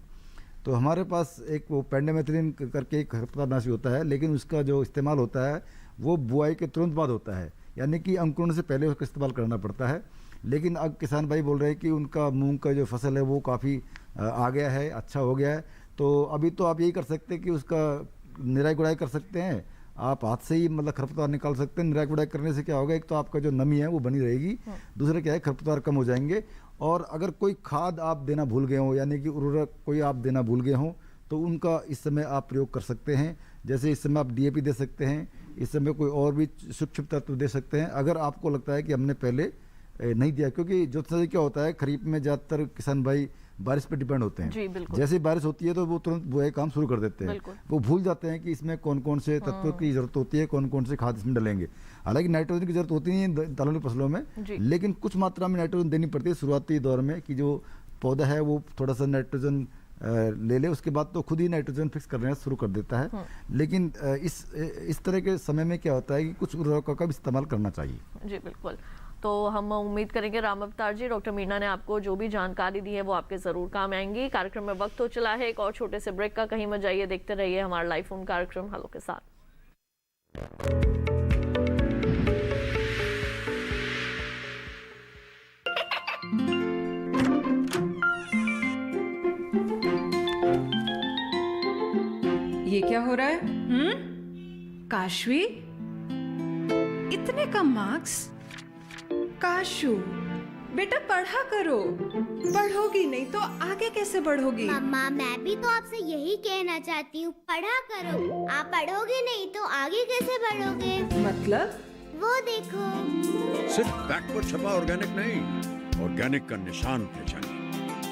Speaker 2: तो हमारे पास एक वो पेंडामेथ्रिन करके एक खरपतवार नाशी होता है, लेकिन उसका जो इस्तेमाल होता है वो बुआई के तुरंत बाद होता है, यानी कि अंकुरण से पहले उसका इस्तेमाल करना पड़ता है। लेकिन अब किसान भाई बोल रहे हैं कि उनका मूंग का जो फसल है वो काफ़ी आ गया है, अच्छा हो गया है। तो अभी तो आप यही कर सकते हैं कि उसका निराई गुड़ाई कर सकते हैं आप हाथ से ही मतलब खरपतवार निकाल सकते हैं। निराई गुड़ाई करने से क्या होगा, एक तो आपका जो नमी है वो बनी रहेगी, दूसरा क्या है खरपतवार कम हो जाएंगे। और अगर कोई खाद आप देना भूल गए हो, यानी कि उर्वरक कोई आप देना भूल गए हो, तो उनका इस समय आप प्रयोग कर सकते हैं। जैसे इस समय आप DAP दे सकते हैं, इस समय कोई और भी सूक्ष्म तत्व दे सकते हैं अगर आपको लगता है कि हमने पहले नहीं दिया। क्योंकि जो क्या होता है, खरीफ में ज़्यादातर किसान भाई बारिश पे डिपेंड होते हैं। जैसे बारिश होती है तो वो तुरंत बुआई काम शुरू कर देते हैं, वो भूल जाते हैं कि इसमें कौन कौन से तत्वों की जरूरत होती है, कौन कौन से खाद इसमें डालेंगे। हालांकि नाइट्रोजन की जरूरत होती नहीं है दालों की फसलों में, लेकिन कुछ मात्रा में नाइट्रोजन देनी पड़ती है शुरुआती दौर में, कि जो पौधा है वो थोड़ा सा नाइट्रोजन ले ले, उसके बाद तो खुद ही नाइट्रोजन फिक्स करना शुरू कर देता है। लेकिन इस तरह के समय में क्या होता है कि कुछ उर्वरकों का भी इस्तेमाल करना चाहिए।
Speaker 1: जी बिल्कुल। तो हम उम्मीद करेंगे राम अवतार जी, डॉक्टर मीना ने आपको जो भी जानकारी दी है वो आपके जरूर काम आएंगी। कार्यक्रम में वक्त हो चला है एक और छोटे से ब्रेक का, कहीं मत जाइए, देखते रहिए हमारा लाइव फोन कार्यक्रम हेलो के साथ।
Speaker 8: ये क्या हो रहा है? काशवी, इतने कम मार्क्स? काशू बेटा पढ़ा करो, पढ़ोगी नहीं तो आगे कैसे बढ़ोगी?
Speaker 14: मम्मा मैं भी तो आपसे यही कहना चाहती हूँ, पढ़ा करो। आप पढ़ोगे नहीं तो आगे कैसे बढ़ोगे?
Speaker 8: मतलब?
Speaker 14: वो देखो,
Speaker 6: सिर्फ बैक पर छपा ऑर्गेनिक नहीं, ऑर्गेनिक का निशान पहचानिए।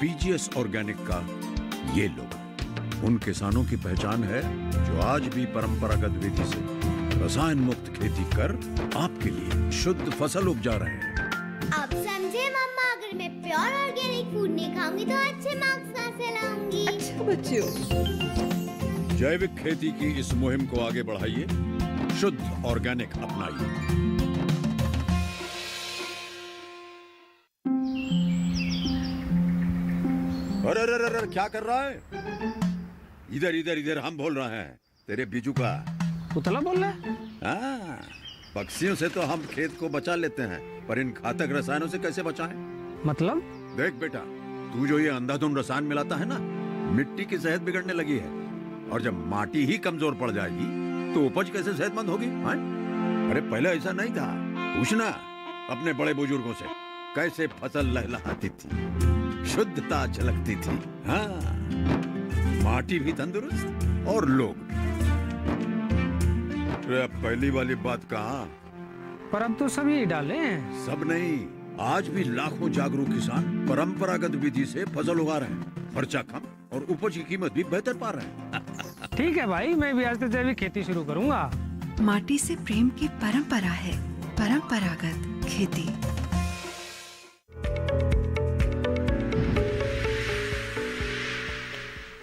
Speaker 6: PGS ऑर्गेनिक का ये लोगो उन किसानों की पहचान है जो आज भी परंपरागत विधि से रसायन मुक्त खेती कर आपके लिए शुद्ध फसल उपजा रहे हैं।
Speaker 14: अब समझे मम्मा, अगर मैं प्योर ऑर्गेनिक फूड नहीं खाऊंगी तो अच्छे मार्क्स कहाँ से लाऊंगी?
Speaker 8: अच्छा बच्चों,
Speaker 6: जैविक खेती की इस मुहिम को आगे बढ़ाइए, शुद्ध ऑर्गेनिक अपनाइए। अरे अरे अरे क्या कर रहा है? इधर इधर इधर, हम बोल रहे हैं तेरे बीजू का।
Speaker 7: पुतला बोल रहा है?
Speaker 6: हाँ, पक्षियों से तो हम खेत को बचा लेते हैं, पर इन घातक रसायनों से कैसे बचाएं?
Speaker 7: मतलब?
Speaker 6: देख बेटा, तू जो ये अंधाधुंध रसायन मिलाता है ना, मिट्टी की सेहत बिगड़ने लगी है। और जब माटी ही कमजोर पड़ जाएगी तो उपज कैसे सेहतमंद होगी? हाँ? अरे पहले ऐसा नहीं था, पूछना अपने बड़े बुजुर्गों से, कैसे फसल लहलहाती थी, शुद्धता झलकती थी। हाँ, माटी भी तंदुरुस्त और लोग भी। पहली वाली बात कहाँ?
Speaker 7: पर अब तो सभी डाले हैं।
Speaker 6: सब नहीं, आज भी लाखों जागरूक किसान परंपरागत विधि से फसल उगा रहे हैं, खर्चा कम और उपज की कीमत भी बेहतर पा रहे हैं।
Speaker 7: ठीक है भाई, मैं भी आज से जैविक खेती शुरू करूंगा।
Speaker 8: माटी से प्रेम की परंपरा है परंपरागत खेती।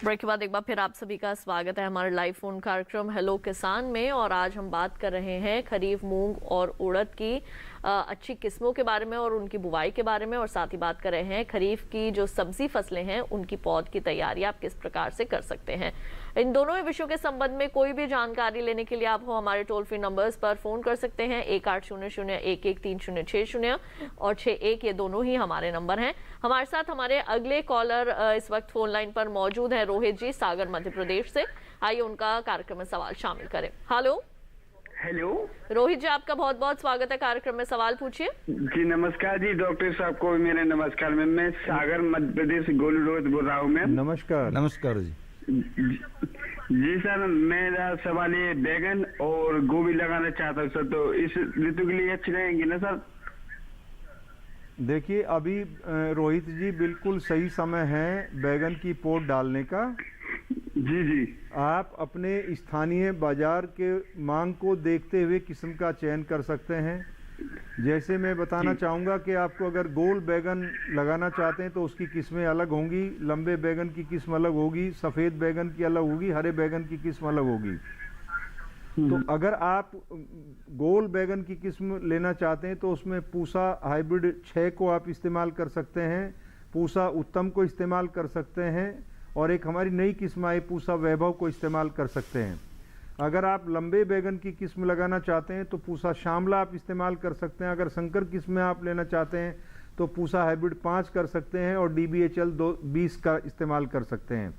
Speaker 1: ब्रेक के बाद एक बार फिर आप सभी का स्वागत है हमारे लाइव फोन कार्यक्रम हेलो किसान में। और आज हम बात कर रहे हैं खरीफ मूंग और उड़द की अच्छी किस्मों के बारे में और उनकी बुवाई के बारे में, और साथ ही बात कर रहे हैं खरीफ की जो सब्जी फसलें हैं उनकी पौध की तैयारी आप किस प्रकार से कर सकते हैं। इन दोनों ही विषयों के संबंध में कोई भी जानकारी लेने के लिए आप हमारे टोल फ्री नंबर्स पर फोन कर सकते हैं 1800-113060 और 61, ये दोनों ही हमारे नंबर हैं। हमारे साथ हमारे अगले कॉलर इस वक्त फोन लाइन पर मौजूद है, रोहित जी सागर मध्य प्रदेश से। आइए उनका कार्यक्रम में सवाल शामिल करें। हेलो
Speaker 15: हेलो
Speaker 1: रोहित जी, आपका बहुत बहुत स्वागत है कार्यक्रम में, सवाल पूछिए।
Speaker 15: जी नमस्कार जी, डॉक्टर साहब को मेरे नमस्कार। मैं सागर मध्य प्रदेश गोलू रोहित बोल रहा हूँ। मैम
Speaker 4: नमस्कार।
Speaker 2: नमस्कार जी।
Speaker 15: जी सर, मेरा सवाल ये बैगन और गोभी लगाना चाहता हूँ सर, तो इस ऋतु के लिए अच्छी रहेंगी ना सर?
Speaker 4: देखिए अभी रोहित जी बिल्कुल सही समय है बैगन की पौध डालने का।
Speaker 15: जी जी,
Speaker 4: आप अपने स्थानीय बाजार के मांग को देखते हुए किस्म का चयन कर सकते हैं। जैसे मैं बताना चाहूँगा कि आपको अगर गोल बैगन लगाना चाहते हैं तो उसकी किस्में अलग होंगी, लंबे बैगन की किस्म अलग होगी, सफ़ेद बैगन की अलग होगी, हरे बैगन की किस्म अलग होगी। तो अगर आप गोल बैगन की किस्म लेना चाहते हैं तो उसमें पूसा हाइब्रिड 6 को आप इस्तेमाल कर सकते हैं, पूसा उत्तम को इस्तेमाल कर सकते हैं, और एक हमारी नई किस्म आई पूसा वैभव को इस्तेमाल कर सकते हैं। अगर आप लंबे बैगन की किस्म लगाना चाहते हैं तो पूसा श्यामला आप इस्तेमाल कर सकते हैं। अगर संकर किस्में आप लेना चाहते हैं तो पूसा हाइब्रिड 5 कर सकते हैं और DBHL 20 का इस्तेमाल कर सकते हैं।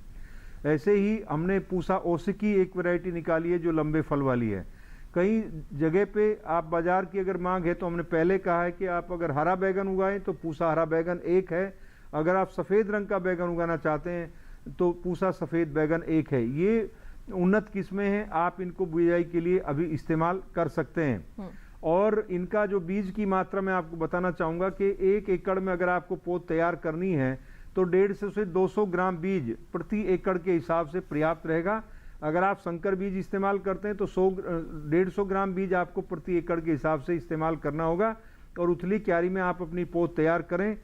Speaker 4: ऐसे ही हमने पूसा ओसिकी एक वैरायटी निकाली है जो लंबे फल वाली है। कई जगह पे आप बाजार की अगर मांग है तो हमने पहले कहा है कि आप अगर हरा बैगन उगाएं तो पूसा हरा बैगन एक है, अगर आप सफ़ेद रंग का बैगन उगाना चाहते हैं तो पूसा सफ़ेद बैगन एक है। ये उन्नत किस्में हैं, आप इनको बुआई के लिए अभी इस्तेमाल कर सकते हैं। और इनका जो बीज की मात्रा मैं आपको बताना चाहूँगा कि 1 एकड़ में अगर आपको पौध तैयार करनी है तो 150 से 200 ग्राम बीज प्रति एकड़ के हिसाब से पर्याप्त रहेगा। अगर आप संकर बीज इस्तेमाल करते हैं तो 150 ग्राम बीज आपको प्रति एकड़ के हिसाब से इस्तेमाल करना होगा। और उथली क्यारी में आप अपनी पौध तैयार करें।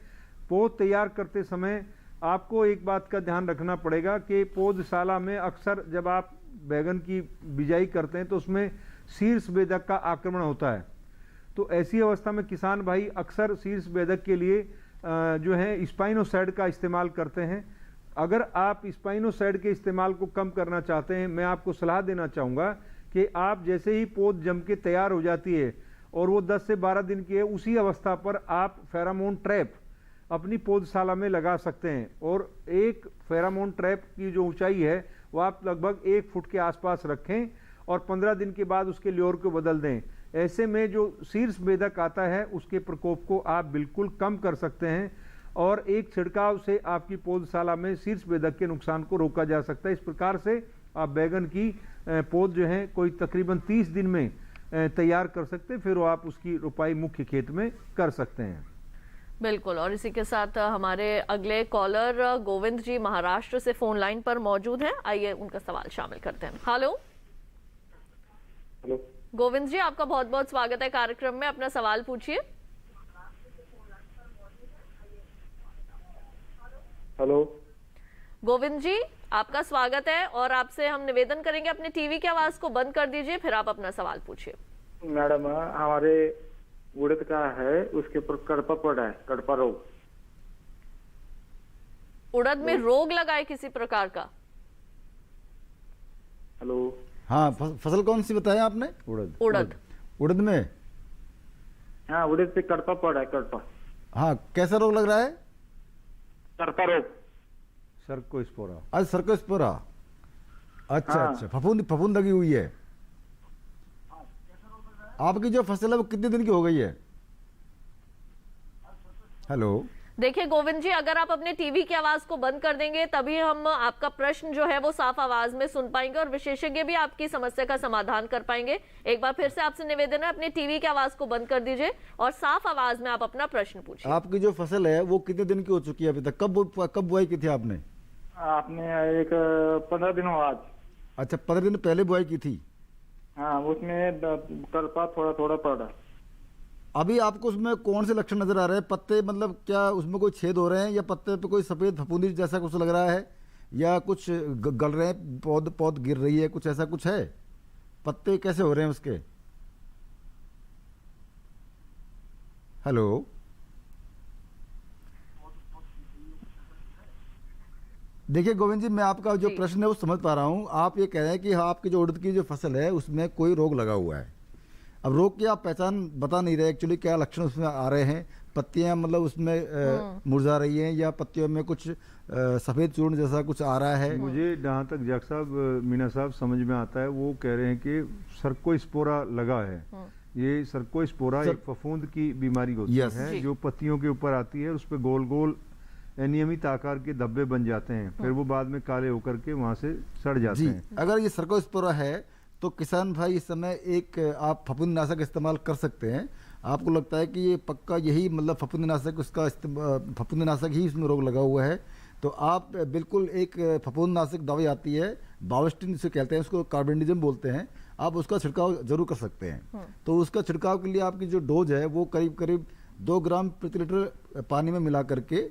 Speaker 4: पौध तैयार करते समय आपको एक बात का ध्यान रखना पड़ेगा कि पौधशाला में अक्सर जब आप बैगन की बिजाई करते हैं तो उसमें शीर्ष बेधक का आक्रमण होता है। तो ऐसी अवस्था में किसान भाई अक्सर शीर्ष बेधक के लिए जो है स्पाइनोसाइड का इस्तेमाल करते हैं। अगर आप स्पाइनोसाइड के इस्तेमाल को कम करना चाहते हैं, मैं आपको सलाह देना चाहूँगा कि आप जैसे ही पौध जम के तैयार हो जाती है और वो 10 से 12 दिन की है, उसी अवस्था पर आप फेरामोन ट्रैप अपनी पौधशाला में लगा सकते हैं। और एक फेरामोन ट्रैप की जो ऊंचाई है वो आप लगभग 1 फुट के आसपास रखें और 15 दिन के बाद उसके ल्योर को बदल दें। ऐसे में जो शीर्ष बेधक आता है उसके प्रकोप को आप बिल्कुल कम कर सकते हैं और एक छिड़काव से आपकी पौधशाला में शीर्ष बेधक के नुकसान को रोका जा सकता है। इस प्रकार से आप बैगन की पौध जो है कोई तकरीबन 30 दिन में तैयार कर सकते हैं, फिर आप उसकी रोपाई मुख्य खेत में कर सकते हैं।
Speaker 1: बिल्कुल। और इसी के साथ हमारे अगले कॉलर गोविंद जी महाराष्ट्र से फोन लाइन पर मौजूद हैं। आइए उनका सवाल शामिल करते हैं। हेलो गोविंद जी, आपका बहुत बहुत स्वागत है कार्यक्रम में। अपना सवाल पूछिए।
Speaker 12: हेलो
Speaker 1: गोविंद जी, आपका स्वागत है और आपसे हम निवेदन करेंगे अपने टीवी की आवाज को बंद कर दीजिए, फिर आप अपना सवाल पूछिए।
Speaker 12: मैडम, हमारे उड़द का है, उसके ऊपर कड़पा पड़ा है, कड़पा रोग।
Speaker 1: उड़द में रोग लगा है किसी प्रकार का?
Speaker 12: हेलो,
Speaker 2: हाँ, फसल कौन सी बताया आपने? उड़द में?
Speaker 12: हाँ, उड़द पे कड़पा पड़ा है, कड़पा।
Speaker 2: हाँ, कैसा रोग लग रहा है?
Speaker 12: कड़पा रोग।
Speaker 4: सर्कोस्पोरा।
Speaker 2: अच्छा, सर्कोस्पोरा। अच्छा अच्छा, फफूंद लगी हुई है। आपकी जो फसल है वो कितने दिन की हो गई है? हेलो,
Speaker 1: देखिए गोविंद जी, अगर आप अपने टीवी की आवाज को बंद कर देंगे तभी हम आपका प्रश्न जो है वो साफ आवाज में सुन पाएंगे और विशेषज्ञ भी आपकी समस्या का समाधान कर पाएंगे। एक बार फिर से आपसे निवेदन है, अपने टीवी की आवाज को बंद कर दीजिए और साफ आवाज में आप अपना प्रश्न पूछिए।
Speaker 2: आपकी जो फसल है वो कितने दिन की हो चुकी है अभी तक? कब बुआई की थी आपने?
Speaker 12: आपने एक 15 दिन हुआ आज।
Speaker 2: अच्छा, 15 दिन पहले बुआई की थी।
Speaker 12: हाँ, उसमें कड़पा थोड़ा थोड़ा पड़ा।
Speaker 2: अभी आपको उसमें कौन से लक्षण नजर आ रहे हैं? पत्ते मतलब क्या उसमें कोई छेद हो रहे हैं या पत्ते पे कोई सफेद फफूंदी जैसा कुछ लग रहा है या कुछ गल रहे हैं, पौध गिर रही है, कुछ ऐसा कुछ है? पत्ते कैसे हो रहे हैं उसके? हेलो, देखिए गोविंद जी, मैं आपका जो प्रश्न है वो समझ पा रहा हूँ। आप ये कह रहे हैं कि आपकी जो उड़द की जो फसल है उसमें कोई रोग लगा हुआ है। अब रोग की आप पहचान बता नहीं रहे, एक्चुअली क्या लक्षण उसमें आ रहे हैं? पत्तियां मतलब उसमें मुरझा रही हैं या पत्तियों में कुछ सफेद चूर्ण जैसा कुछ आ रहा है?
Speaker 4: मुझे जहाँ तक जग साहब मीना साहब समझ में आता है, वो कह रहे हैं कि सर्कोस्पोरा लगा है। ये सर्कोस्पोरा एक फफूंद की बीमारी होती है जो पत्तियों के ऊपर आती है, उस पर गोल गोल अनियमित आकार के धब्बे बन जाते हैं, फिर वो बाद में काले होकर के वहां से सड़ जाते हैं।
Speaker 2: अगर ये सर्कोस्पोरा है तो किसान भाई इस समय एक आप फफूंदनाशक इस्तेमाल कर सकते हैं। आपको लगता है कि ये पक्का यही मतलब फफूंदनाशक उसका फफूंदनाशक ही इसमें रोग लगा हुआ है, तो आप बिल्कुल एक फफूंदनाशक दवाई आती है, बाविस्टिन जिसे कहते हैं, उसको कार्बेंडिजम बोलते हैं, आप उसका छिड़काव जरूर कर सकते हैं। तो उसका छिड़काव के लिए आपकी जो डोज है वो करीब करीब 2 ग्राम प्रति लीटर पानी में मिला करके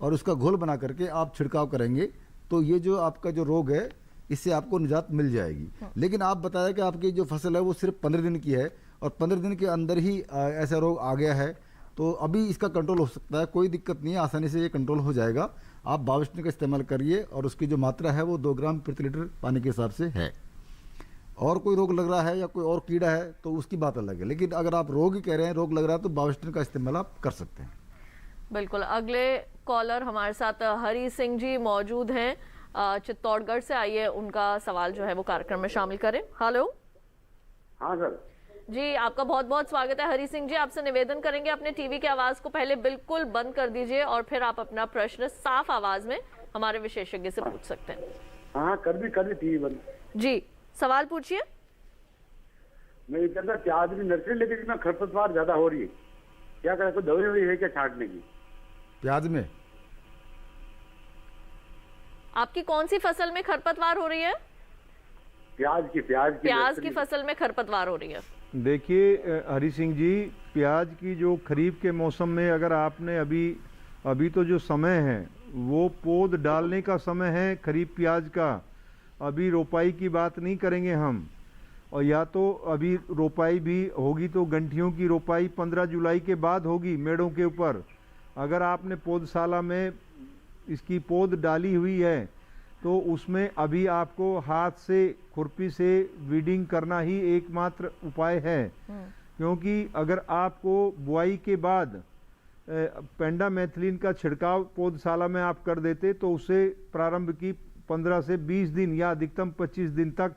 Speaker 2: और उसका घोल बना करके आप छिड़काव करेंगे तो ये जो आपका जो रोग है इससे आपको निजात मिल जाएगी। लेकिन आप बताया कि आपकी जो फसल है वो सिर्फ 15 दिन की है और 15 दिन के अंदर ही ऐसा रोग आ गया है, तो अभी इसका कंट्रोल हो सकता है, कोई दिक्कत नहीं है, आसानी से ये कंट्रोल हो जाएगा। आप बाविस्टिन का इस्तेमाल करिए और उसकी जो मात्रा है वो 2 ग्राम प्रति लीटर पानी के हिसाब से है। और कोई रोग लग रहा है या कोई और कीड़ा है तो उसकी बात अलग है, लेकिन अगर आप रोग ही कह रहे हैं रोग लग रहा है तो बाविस्टिन का इस्तेमाल आप कर सकते हैं।
Speaker 1: बिल्कुल। अगले कॉलर हमारे साथ हरी सिंह जी मौजूद हैं चित्तौड़गढ़ से। आइए उनका सवाल जो है वो कार्यक्रम में शामिल करें। हेलो
Speaker 16: हाँ सर
Speaker 1: जी, आपका बहुत बहुत स्वागत है। हरी सिंह जी, आपसे निवेदन करेंगे अपने टीवी की आवाज को पहले बिल्कुल बंद कर दीजिए और फिर आप अपना प्रश्न साफ आवाज में हमारे विशेषज्ञ से पूछ सकते हैं।
Speaker 16: हाँ कर दी टीवी बंद।
Speaker 1: जी, सवाल पूछिए।
Speaker 16: मैं ये कहता प्याज की नर्सरी लेकिन इसमें खरपतवार ज्यादा हो रही है, क्या करें? कोई दवाई हुई है क्या छांटने की?
Speaker 2: प्याज में
Speaker 1: आपकी कौन सी फसल में खरपतवार हो रही है?
Speaker 16: प्याज
Speaker 1: की फसल में खरपतवार हो रही है।
Speaker 4: देखिए हरी सिंह जी, प्याज की जो खरीफ के मौसम में अगर आपने अभी तो जो समय है वो पौध डालने का समय है खरीफ प्याज का। अभी रोपाई की बात नहीं करेंगे हम, और या तो अभी रोपाई भी होगी तो गंठियों की रोपाई 15 जुलाई के बाद होगी मेड़ों के ऊपर। अगर आपने पौधशाला में इसकी पौध डाली हुई है तो उसमें अभी आपको हाथ से खुरपी से वीडिंग करना ही एकमात्र उपाय है, क्योंकि अगर आपको बुआई के बाद पेंडामेथिलीन का छिड़काव पौधशाला में आप कर देते तो उससे प्रारंभ की 15 से 20 दिन या अधिकतम 25 दिन तक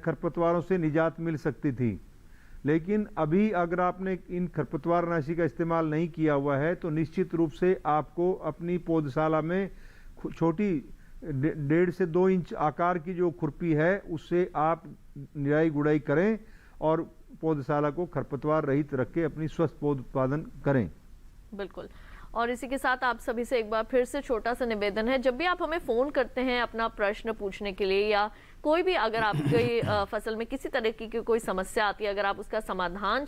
Speaker 4: खरपतवारों से निजात मिल सकती थी। लेकिन अभी अगर आपने इन खरपतवारनाशी का इस्तेमाल नहीं किया हुआ है तो निश्चित रूप से आपको अपनी पौधशाला में छोटी 1.5 से 2 इंच आकार की जो खुरपी है उससे आप निराई गुड़ाई करें और पौधशाला को खरपतवार रहित रख के अपनी स्वस्थ पौध उत्पादन करें।
Speaker 1: बिल्कुल। और इसी के साथ आप सभी से एक बार फिर से छोटा सा निवेदन है, जब भी आप हमें फोन करते हैं अपना प्रश्न पूछने के लिए या कोई भी अगर आपकी फसल में किसी तरह की कोई समस्या आती है, अगर आप उसका समाधान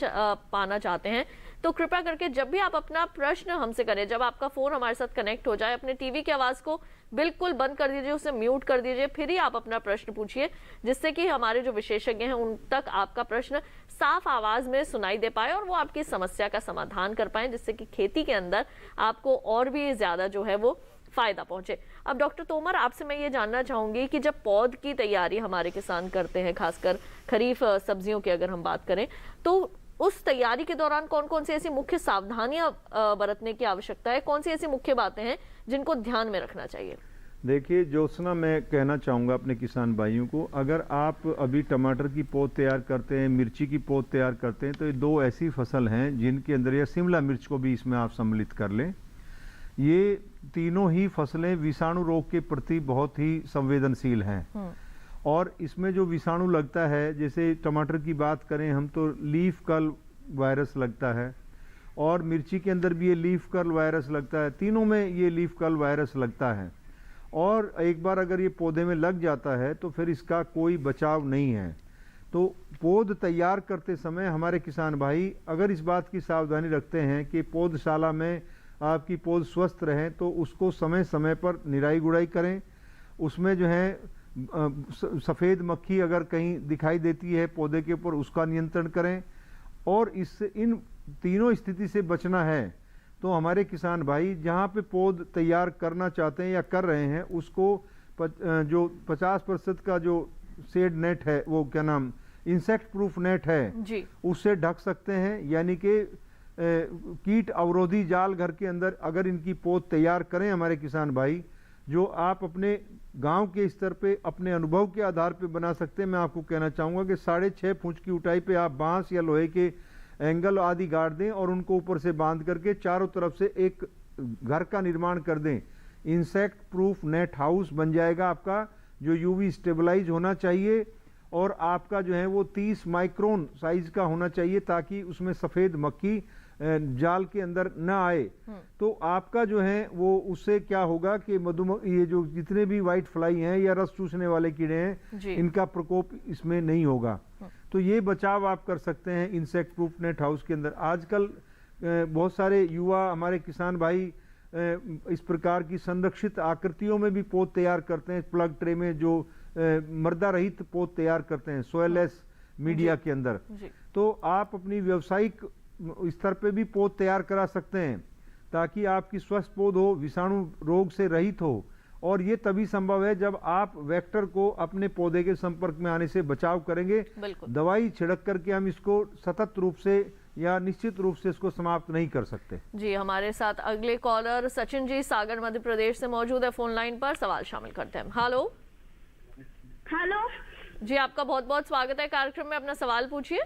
Speaker 1: पाना चाहते हैं तो कृपया करके जब भी आप अपना प्रश्न हमसे करें, जब आपका फोन हमारे साथ कनेक्ट हो जाए, अपने टीवी की आवाज को बिल्कुल बंद कर दीजिए, उसे म्यूट कर दीजिए, फिर ही आप अपना प्रश्न पूछिए, जिससे कि हमारे जो विशेषज्ञ हैं उन तक आपका प्रश्न साफ आवाज में सुनाई दे पाए और वो आपकी समस्या का समाधान कर पाए, जिससे कि खेती के अंदर आपको और भी ज्यादा जो है वो फायदा पहुंचे। अब डॉक्टर तोमर, आपसे मैं ये जानना चाहूंगी कि जब पौध की तैयारी हमारे किसान करते हैं, खासकर खरीफ सब्जियों की अगर हम बात करें, तो उस तैयारी के दौरान कौन कौन सी ऐसी मुख्य सावधानियां बरतने की आवश्यकता है, कौन सी ऐसी मुख्य बातें हैं जिनको ध्यान में रखना चाहिए?
Speaker 4: देखिए ज्योत्सना, मैं कहना चाहूँगा अपने किसान भाइयों को, अगर आप अभी टमाटर की पौध तैयार करते हैं, मिर्ची की पौध तैयार करते हैं, तो ये 2 ऐसी फसल हैं जिनके अंदर, या शिमला मिर्च को भी इसमें आप सम्मिलित कर लें, ये तीनों ही फसलें विषाणु रोग के प्रति बहुत ही संवेदनशील हैं। और इसमें जो विषाणु लगता है, जैसे टमाटर की बात करें हम तो लीफ कर्ल वायरस लगता है, और मिर्ची के अंदर भी ये लीफ कर्ल वायरस लगता है, तीनों में ये लीफ कर्ल वायरस लगता है। और एक बार अगर ये पौधे में लग जाता है तो फिर इसका कोई बचाव नहीं है। तो पौध तैयार करते समय हमारे किसान भाई अगर इस बात की सावधानी रखते हैं कि पौधशाला में आपकी पौध स्वस्थ रहें तो उसको समय समय पर निराई गुड़ाई करें। उसमें जो है सफ़ेद मक्खी अगर कहीं दिखाई देती है पौधे के ऊपर, उसका नियंत्रण करें। और इससे इन तीनों स्थिति से बचना है तो हमारे किसान भाई जहाँ पे पौध तैयार करना चाहते हैं या कर रहे हैं उसको जो 50% का जो शेड नेट है, वो क्या नाम, इंसेक्ट प्रूफ नेट है जी, उससे ढक सकते हैं। यानी कि कीट अवरोधी जाल घर के अंदर अगर इनकी पौध तैयार करें हमारे किसान भाई, जो आप अपने गांव के स्तर पे अपने अनुभव के आधार पे बना सकते हैं। मैं आपको कहना चाहूँगा कि 6.5 फुट की ऊंचाई पे आप बांस या लोहे के एंगल आदि गाड़ दें और उनको ऊपर से बांध करके चारों तरफ से एक घर का निर्माण कर दें। इंसेक्ट प्रूफ नेट हाउस बन जाएगा आपका, जो यूवी स्टेबलाइज होना चाहिए और आपका जो है वो 30 माइक्रोन साइज का होना चाहिए, ताकि उसमें सफ़ेद मक्खी जाल के अंदर न आए। तो आपका जो है वो उससे क्या होगा कि मधुमक्खी, ये जो जितने भी व्हाइट फ्लाई हैं या रस चूसने वाले कीड़े हैं, इनका प्रकोप इसमें नहीं होगा। तो ये बचाव आप कर सकते हैं इंसेक्ट प्रूफ नेट हाउस के अंदर। आजकल बहुत सारे युवा हमारे किसान भाई इस प्रकार की संरक्षित आकृतियों में भी पौध तैयार करते हैं, प्लग ट्रे में जो मर्दा रहित पौध तैयार करते हैं सोयलेस मीडिया के अंदर। तो आप अपनी व्यावसायिक स्तर पे भी पौध तैयार करा सकते हैं ताकि आपकी स्वस्थ पौध हो, विषाणु रोग से रहित हो। और ये तभी संभव है जब आप वेक्टर को अपने पौधे के संपर्क में आने से बचाव करेंगे। दवाई छिड़क करके हम इसको सतत रूप से या निश्चित रूप से इसको समाप्त नहीं कर सकते।
Speaker 1: जी, हमारे साथ अगले कॉलर सचिन जी सागर मध्य प्रदेश से मौजूद है फोन लाइन पर, सवाल शामिल करते हैं। हेलो
Speaker 17: हेलो
Speaker 1: जी आपका बहुत बहुत स्वागत है कार्यक्रम में, अपना सवाल पूछिए।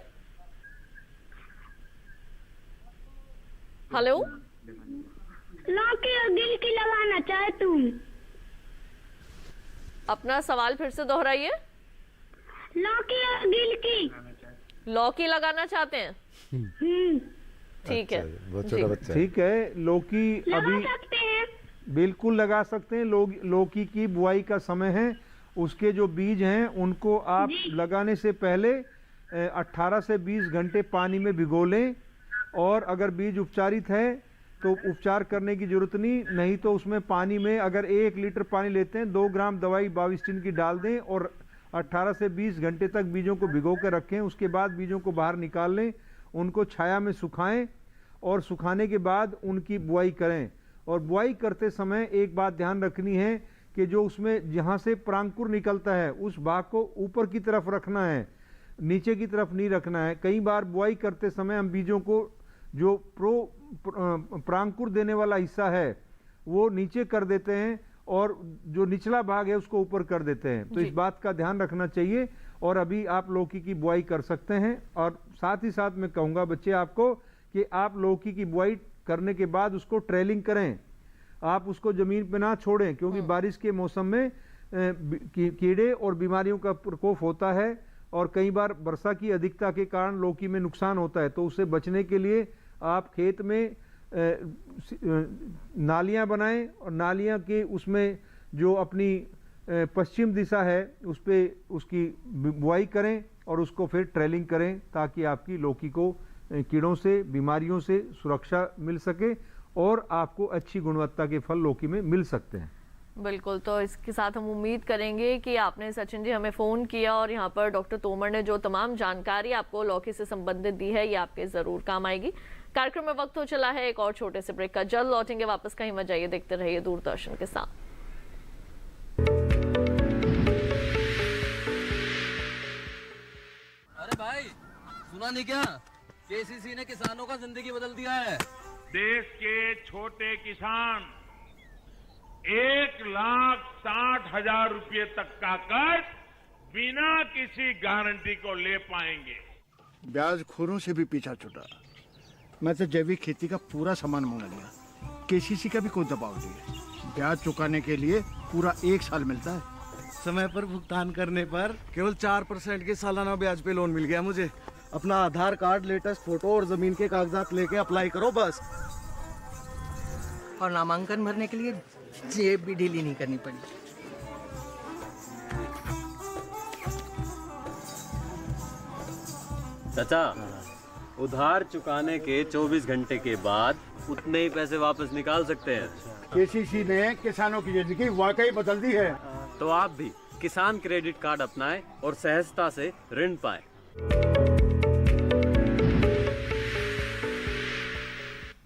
Speaker 1: हेलो,
Speaker 14: लौकी और गिलकी लगाना चाहती हूँ।
Speaker 1: अपना सवाल फिर से दोहराइए।
Speaker 14: लौकी और गिलकी।
Speaker 1: लौकी लगाना चाहते हैं? ठीक है,
Speaker 2: बहुत छोटा बच्चा है।
Speaker 4: ठीक है, लौकी अभी
Speaker 14: सकते हैं।
Speaker 4: बिल्कुल लगा सकते हैं। लौकी की बुआई का समय है, उसके जो बीज हैं उनको आप लगाने से पहले 18 से 20 घंटे पानी में भिगो लें, और अगर बीज उपचारित है तो उपचार करने की जरूरत नहीं तो उसमें पानी में अगर 1 लीटर पानी लेते हैं 2 ग्राम दवाई बाविस्टिन की डाल दें और 18 से 20 घंटे तक बीजों को भिगो कर रखें। उसके बाद बीजों को बाहर निकाल लें, उनको छाया में सुखाएं और सुखाने के बाद उनकी बुआई करें। और बुआई करते समय एक बात ध्यान रखनी है कि जो उसमें जहाँ से परांकुर निकलता है उस भाग को ऊपर की तरफ रखना है, नीचे की तरफ नहीं रखना है। कई बार बुआई करते समय हम बीजों को जो परांकुर देने वाला हिस्सा है वो नीचे कर देते हैं और जो निचला भाग है उसको ऊपर कर देते हैं, तो इस बात का ध्यान रखना चाहिए। और अभी आप लौकी की बुआई कर सकते हैं। और साथ ही साथ मैं कहूँगा बच्चे आपको कि आप लौकी की बुआई करने के बाद उसको ट्रेलिंग करें, आप उसको ज़मीन पे ना छोड़ें, क्योंकि बारिश के मौसम में कीड़े और बीमारियों का प्रकोप होता है और कई बार वर्षा की अधिकता के कारण लौकी में नुकसान होता है। तो उससे बचने के लिए आप खेत में नालियां बनाएं और नालियां के उसमें जो अपनी पश्चिम दिशा है उस पर उसकी बुआई करें और उसको फिर ट्रेलिंग करें, ताकि आपकी लौकी को कीड़ों से बीमारियों से सुरक्षा मिल सके और आपको अच्छी गुणवत्ता के फल लौकी में मिल सकते हैं।
Speaker 1: बिल्कुल, तो इसके साथ हम उम्मीद करेंगे कि आपने सचिन जी हमें फ़ोन किया और यहाँ पर डॉक्टर तोमर ने जो तमाम जानकारी आपको लौकी से संबंधित दी है ये आपके ज़रूर काम आएगी। कार्यक्रम में वक्त हो चला है एक और छोटे से ब्रेक का, जल्द लौटेंगे वापस, कहीं मत जाइए, देखते रहिए दूरदर्शन के साथ।
Speaker 9: अरे भाई सुना नहीं क्या, केसीसी ने किसानों का जिंदगी बदल दिया है।
Speaker 17: देश के छोटे किसान 1,60,000 रुपये तक का कर्ज बिना किसी गारंटी को ले पाएंगे।
Speaker 18: ब्याज खोरों से भी पीछा छूटा। मैं तो जैविक खेती का पूरा सामान मंगा लिया, केसीसी का भी कोई दबाव नहीं है। ब्याज चुकाने के लिए पूरा 1 साल मिलता है।
Speaker 9: समय पर भुगतान करने पर केवल 4% के सालाना ब्याज पे लोन मिल गया मुझे। अपना आधार कार्ड, लेटेस्ट फोटो और जमीन के कागजात लेके अप्लाई करो बस।
Speaker 19: और नामांकन भरने के लिए जेब भी ढीली नहीं करनी पड़ी।
Speaker 9: चाचा, उधार चुकाने के 24 घंटे के बाद उतने ही पैसे वापस निकाल सकते हैं।
Speaker 18: केसीसी ने किसानों की जिंदगी वाकई बदल दी है।
Speaker 9: तो आप भी किसान क्रेडिट कार्ड अपनाएं और सहजता से ऋण पाएं।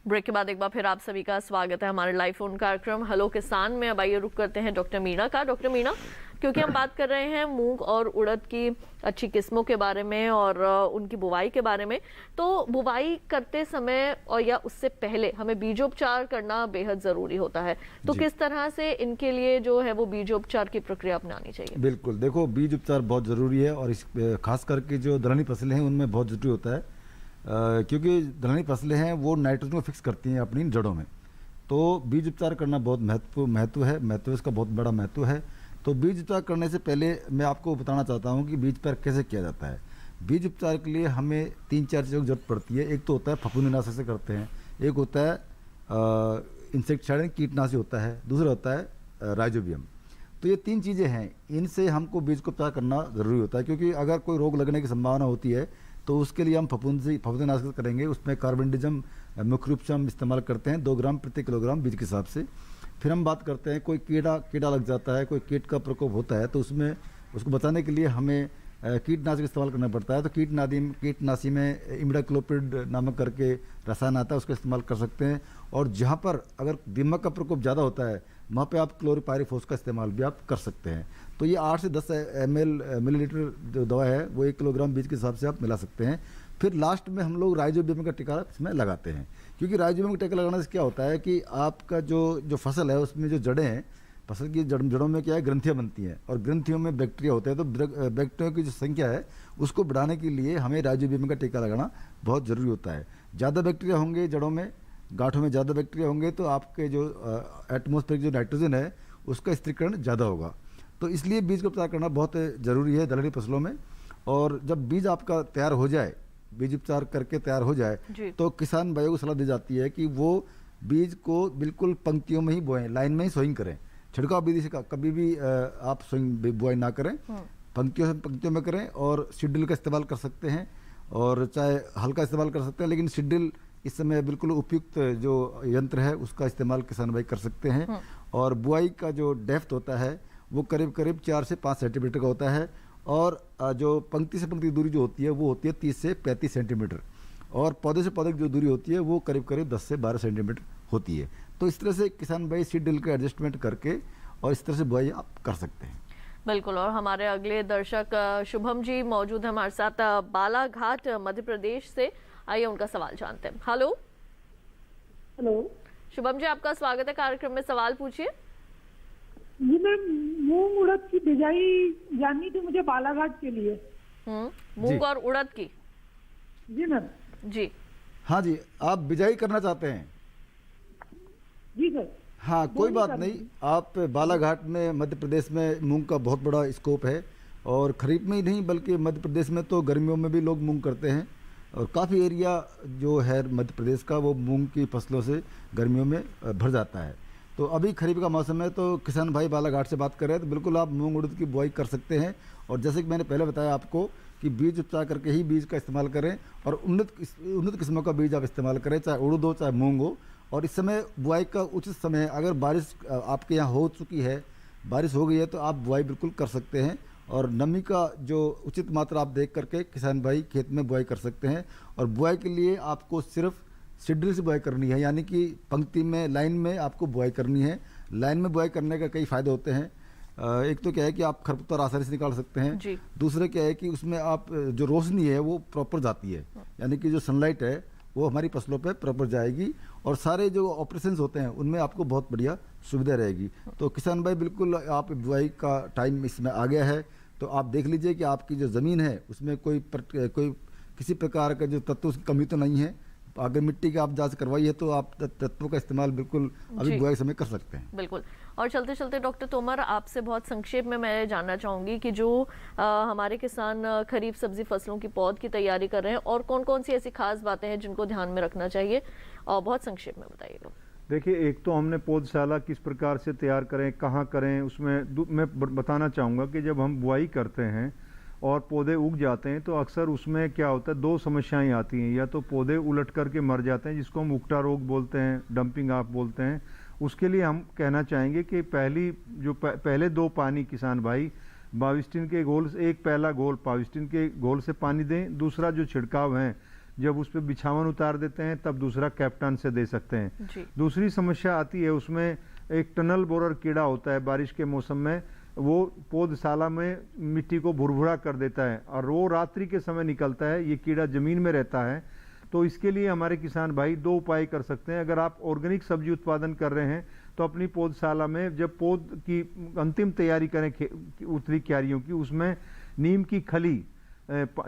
Speaker 1: ब्रेक के बाद एक बार फिर आप सभी का स्वागत है हमारे लाइव फोन कार्यक्रम हेलो किसान में। अब आइए रुक करते हैं डॉक्टर मीणा का। डॉक्टर मीणा, क्योंकि हम बात कर रहे हैं मूंग और उड़द की अच्छी किस्मों के बारे में और उनकी बुवाई के बारे में, तो बुवाई करते समय और या उससे पहले हमें बीजोपचार करना बेहद ज़रूरी होता है, तो किस तरह से इनके लिए जो है वो बीजोपचार की प्रक्रिया अपनानी चाहिए?
Speaker 2: बिल्कुल, देखो बीज उपचार बहुत ज़रूरी है और इस खास करके जो दलहनी फसलें हैं उनमें बहुत ज़रूरी होता है, क्योंकि दलहनी फसलें हैं वो नाइट्रोजन को फिक्स करती हैं अपनी जड़ों में। तो बीज उपचार करना बहुत महत्व इसका बहुत बड़ा महत्व है। तो बीज उपचार करने से पहले मैं आपको बताना चाहता हूँ कि बीज उपचार कैसे किया जाता है। बीज उपचार के लिए हमें 3-4 चीज़ों की जरूरत पड़ती है। एक तो होता है फफूंदीनाशक से करते हैं, एक होता है इंसेक्टिसाइड कीटनाशी होता है, दूसरा होता है राइजोबियम। तो ये 3 चीज़ें हैं, इनसे हमको बीज को उपचार करना ज़रूरी होता है, क्योंकि अगर कोई रोग लगने की संभावना होती है तो उसके लिए हम फफूंदीनाशक करेंगे। उसमें कार्बेंडिजम मुख्य रूप से हम इस्तेमाल करते हैं 2 ग्राम प्रति किलोग्राम बीज के हिसाब से। फिर हम बात करते हैं कोई कीड़ा लग जाता है, कोई कीट का प्रकोप होता है, तो उसमें उसको बचाने के लिए हमें कीटनाशक इस्तेमाल करना पड़ता है। तो कीटनाशी में इमिडाक्लोपिड नामक करके रसायन आता है, उसका इस्तेमाल कर सकते हैं। और जहाँ पर अगर दीमक का प्रकोप ज़्यादा होता है वहाँ पे आप क्लोरोपायरीफॉस का इस्तेमाल भी आप कर सकते हैं। तो ये 8 से 10 मिलीलीटर जो दवा है वो 1 किलोग्राम बीज के हिसाब से आप मिला सकते हैं। फिर लास्ट में हम लोग राइजोबियम का टीका इसमें लगाते हैं, क्योंकि राइजोबियम का टीका लगाने से क्या होता है कि आपका जो फसल है उसमें जो जड़ें हैं फसल की जड़ों में क्या है, ग्रंथियाँ बनती हैं और ग्रंथियों में बैक्टीरिया होते हैं। तो बैक्टीरिया की जो संख्या है उसको बढ़ाने के लिए हमें राइजोबियम का टीका लगाना बहुत ज़रूरी होता है। ज़्यादा बैक्टीरिया होंगे जड़ों में, गांठों में ज़्यादा बैक्टीरिया होंगे तो आपके जो एटमॉस्फेयर जो नाइट्रोजन है उसका स्थिरीकरण ज़्यादा होगा। तो इसलिए बीज का उपचार करना बहुत ज़रूरी है दलहनी फसलों में। और जब बीज आपका तैयार हो जाए, बीज उपचार करके तैयार हो जाए तो किसान भाइयों को सलाह दी जाती है कि वो बीज को बिल्कुल पंक्तियों में ही बोएं, लाइन में ही सोइंग करें। छिड़काव विधि से कभी भी आप सोइंग बुआई ना करें, पंक्तियों में करें। और सीड्रिल का इस्तेमाल कर सकते हैं और चाहे हल्का इस्तेमाल कर सकते हैं, लेकिन सीड्रिल इस समय बिल्कुल उपयुक्त जो यंत्र है उसका इस्तेमाल किसान भाई कर सकते हैं। और बुआई का जो डेप्थ होता है वो करीब करीब 4 से 5 सेंटीमीटर का होता है और जो पंक्ति से पंक्ति दूरी जो होती है वो होती है 30 से 35 सेंटीमीटर और पौधे से पौधे की जो दूरी होती है वो करीब करीब 10 से 12 सेंटीमीटर होती है। तो इस तरह से किसान भाई सीड ड्रिल का एडजस्टमेंट करके और इस तरह से बुआई आप कर सकते हैं।
Speaker 1: बिल्कुल। और हमारे अगले दर्शक शुभम जी मौजूद है हमारे साथ बालाघाट मध्य प्रदेश से। आइए उनका सवाल जानते हैं। हेलो शुभम जी, आपका स्वागत है कार्यक्रम में, सवाल पूछिए।
Speaker 20: जी मैम, मूंग उड़द की बिजाई जाननी थी मुझे बालाघाट के लिए।
Speaker 1: मूंग और उड़द की?
Speaker 20: जी मैम।
Speaker 1: जी
Speaker 2: हाँ जी, आप बिजाई करना चाहते हैं?
Speaker 20: जी सर।
Speaker 2: हाँ, कोई बात नहीं। आप बालाघाट में मध्य प्रदेश में मूंग का बहुत बड़ा स्कोप है और खरीफ में ही नहीं बल्कि मध्य प्रदेश में तो गर्मियों में भी लोग मूंग करते हैं और काफ़ी एरिया जो है मध्य प्रदेश का वो मूंग की फसलों से गर्मियों में भर जाता है। तो अभी खरीफ का मौसम है तो किसान भाई बालाघाट से बात कर रहे हैं तो बिल्कुल आप मूंग उड़द की बुआई कर सकते हैं। और जैसे कि मैंने पहले बताया आपको कि बीज उपचार करके ही बीज का इस्तेमाल करें और उन्नत किस्मों का बीज आप इस्तेमाल करें, चाहे उड़द हो चाहे मूंग हो। और इस समय बुआई का उचित समय, अगर बारिश आपके यहाँ हो चुकी है, बारिश हो गई है तो आप बुआई बिल्कुल कर सकते हैं और नमी का जो उचित मात्रा आप देख करके किसान भाई खेत में बुआई कर सकते हैं। और बुआई के लिए आपको सिर्फ सीड्रिल से बुआई करनी है, यानी कि पंक्ति में लाइन में आपको बुआई करनी है। लाइन में बुआई करने का कई फायदे होते हैं। एक तो क्या है कि आप खरपतवार आसानी से निकाल सकते हैं। दूसरे क्या है कि उसमें आप जो रोशनी है वो प्रॉपर जाती है, यानी कि जो सनलाइट है वो हमारी फसलों पे प्रॉपर जाएगी और सारे जो ऑपरेशंस होते हैं उनमें आपको बहुत बढ़िया सुविधा रहेगी। तो किसान भाई बिल्कुल आप बुआई का टाइम इसमें आ गया है तो आप देख लीजिए कि आपकी जो ज़मीन है उसमें कोई किसी प्रकार का जो तत्व की कमी तो नहीं है। अगर मिट्टी की आप जांच करवाइए तो आप तत्वों का इस्तेमाल बिल्कुल अभी बुआई समय कर सकते हैं।
Speaker 1: बिल्कुल। और चलते चलते डॉक्टर तोमर, आपसे बहुत संक्षेप में मैं जानना चाहूंगी कि जो हमारे किसान खरीफ सब्जी फसलों की पौध की तैयारी कर रहे हैं और कौन कौन सी ऐसी खास बातें हैं जिनको ध्यान में रखना चाहिए, और बहुत संक्षेप में बताइएगा।
Speaker 4: देखिए, एक तो हमने पौधशाला किस प्रकार से तैयार करें, कहाँ करें, उसमें मैं बताना चाहूँगा कि जब हम बुआई करते हैं और पौधे उग जाते हैं तो अक्सर उसमें क्या होता है, 2 समस्याएं आती हैं। या तो पौधे उलट करके मर जाते हैं जिसको हम उकटा रोग बोलते हैं, डंपिंग ऑफ बोलते हैं। उसके लिए हम कहना चाहेंगे कि पहले 2 पानी किसान भाई बाविस्टिन के घोल से, एक पहला घोल पाविस्टिन के घोल से पानी दें। दूसरा जो छिड़काव है जब उस पर बिछावन उतार देते हैं तब दूसरा कैप्टन से दे सकते हैं। दूसरी समस्या आती है, उसमें एक टनल बोरर कीड़ा होता है बारिश के मौसम में, वो पौधशाला में मिट्टी को भुरभुरा कर देता है और वो रात्रि के समय निकलता है। ये कीड़ा जमीन में रहता है। तो इसके लिए हमारे किसान भाई 2 उपाय कर सकते हैं। अगर आप ऑर्गेनिक सब्जी उत्पादन कर रहे हैं तो अपनी पौधशाला में जब पौध की अंतिम तैयारी करें उतरी क्यारियों की, उसमें नीम की खली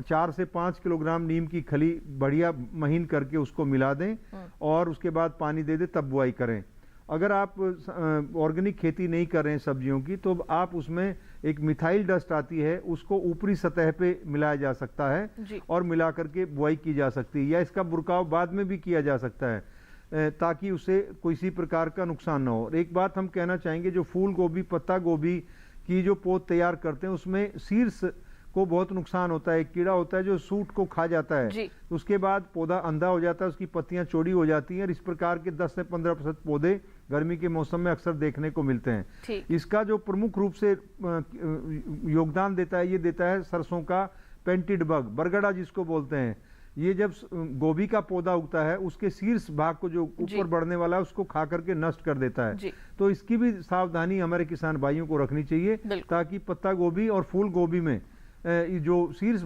Speaker 4: 4 से 5 किलोग्राम नीम की खली बढ़िया महीन करके उसको मिला दें और उसके बाद पानी दे दें, तब बुआई करें। अगर आप ऑर्गेनिक खेती नहीं कर रहे हैं सब्जियों की तो आप उसमें एक मिथाइल डस्ट आती है, उसको ऊपरी सतह पे मिलाया जा सकता है और मिला करके बुआई की जा सकती है, या इसका बुरकाव बाद में भी किया जा सकता है ताकि उसे किसी प्रकार का नुकसान ना हो। और एक बात हम कहना चाहेंगे, जो फूल गोभी, पत्ता गोभी की जो पौध तैयार करते हैं उसमें शीर्ष को बहुत नुकसान होता है। एक कीड़ा होता है जो सूट को खा जाता है, उसके बाद पौधा अंधा हो जाता है, उसकी पत्तियां चौड़ी हो जाती हैं और इस प्रकार के 10 से 15% पौधे गर्मी के मौसम में अक्सर देखने को मिलते हैं। इसका जो प्रमुख रूप से योगदान देता है, ये देता है सरसों का पेंटिड बग, बरगड़ा जिसको बोलते हैं। ये जब गोभी का पौधा उगता है उसके शीर्ष भाग को जो ऊपर बढ़ने वाला है उसको खा करके नष्ट कर देता है। तो इसकी भी सावधानी हमारे किसान भाइयों को रखनी चाहिए ताकि पत्ता गोभी और फूल गोभी में जो शीर्ष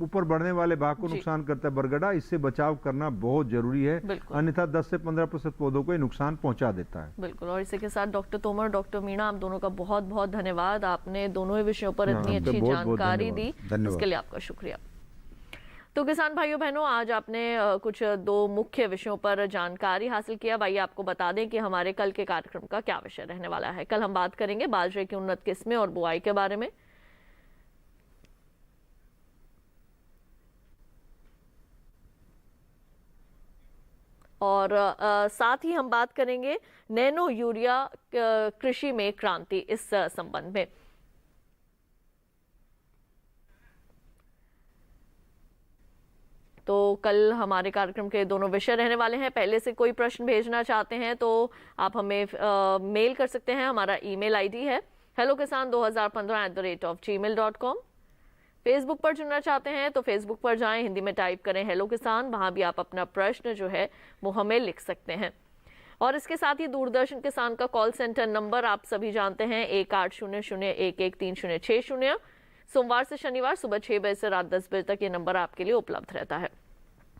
Speaker 4: ऊपर बढ़ने वाले भाग को नुकसान करता है बरगड़ा, इससे बचाव करना बहुत जरूरी है, अन्यथा 10 से 15% पौधों को नुकसान पहुंचा देता है।
Speaker 1: बिल्कुल। और इसी के साथ डॉक्टर तोमर, डॉक्टर मीणा, आप दोनों का बहुत बहुत धन्यवाद। आपने दोनों ही विषयों पर इतनी अच्छी जानकारी दी, इसके लिए आपका शुक्रिया। तो किसान भाइयों बहनों, आज आपने कुछ 2 मुख्य विषयों पर जानकारी हासिल किया। आइए आपको बता दें कि हमारे कल के कार्यक्रम का क्या विषय रहने वाला है। कल हम बात करेंगे बाजरे की उन्नत किस्में और बुआई के बारे में, और साथ ही हम बात करेंगे नैनो यूरिया कृषि में क्रांति, इस संबंध में। तो कल हमारे कार्यक्रम के दोनों विषय रहने वाले हैं। पहले से कोई प्रश्न भेजना चाहते हैं तो आप हमें मेल कर सकते हैं। हमारा ईमेल आईडी है hellokisan2015@gmail.com। फेसबुक पर जुड़ना चाहते हैं तो फेसबुक पर जाएं, हिंदी में टाइप करें हेलो किसान, वहां भी आप अपना प्रश्न जो है वो हमें लिख सकते हैं। और इसके साथ ही दूरदर्शन किसान का कॉल सेंटर नंबर आप सभी जानते हैं 1800113060। सोमवार से शनिवार सुबह 6 बजे से रात 10 बजे तक ये नंबर आपके लिए उपलब्ध रहता है।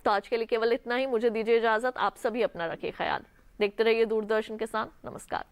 Speaker 1: तो आज के लिए केवल इतना ही, मुझे दीजिए इजाजत। आप सभी अपना रखिए ख्याल, देखते रहिए दूरदर्शन किसान। नमस्कार।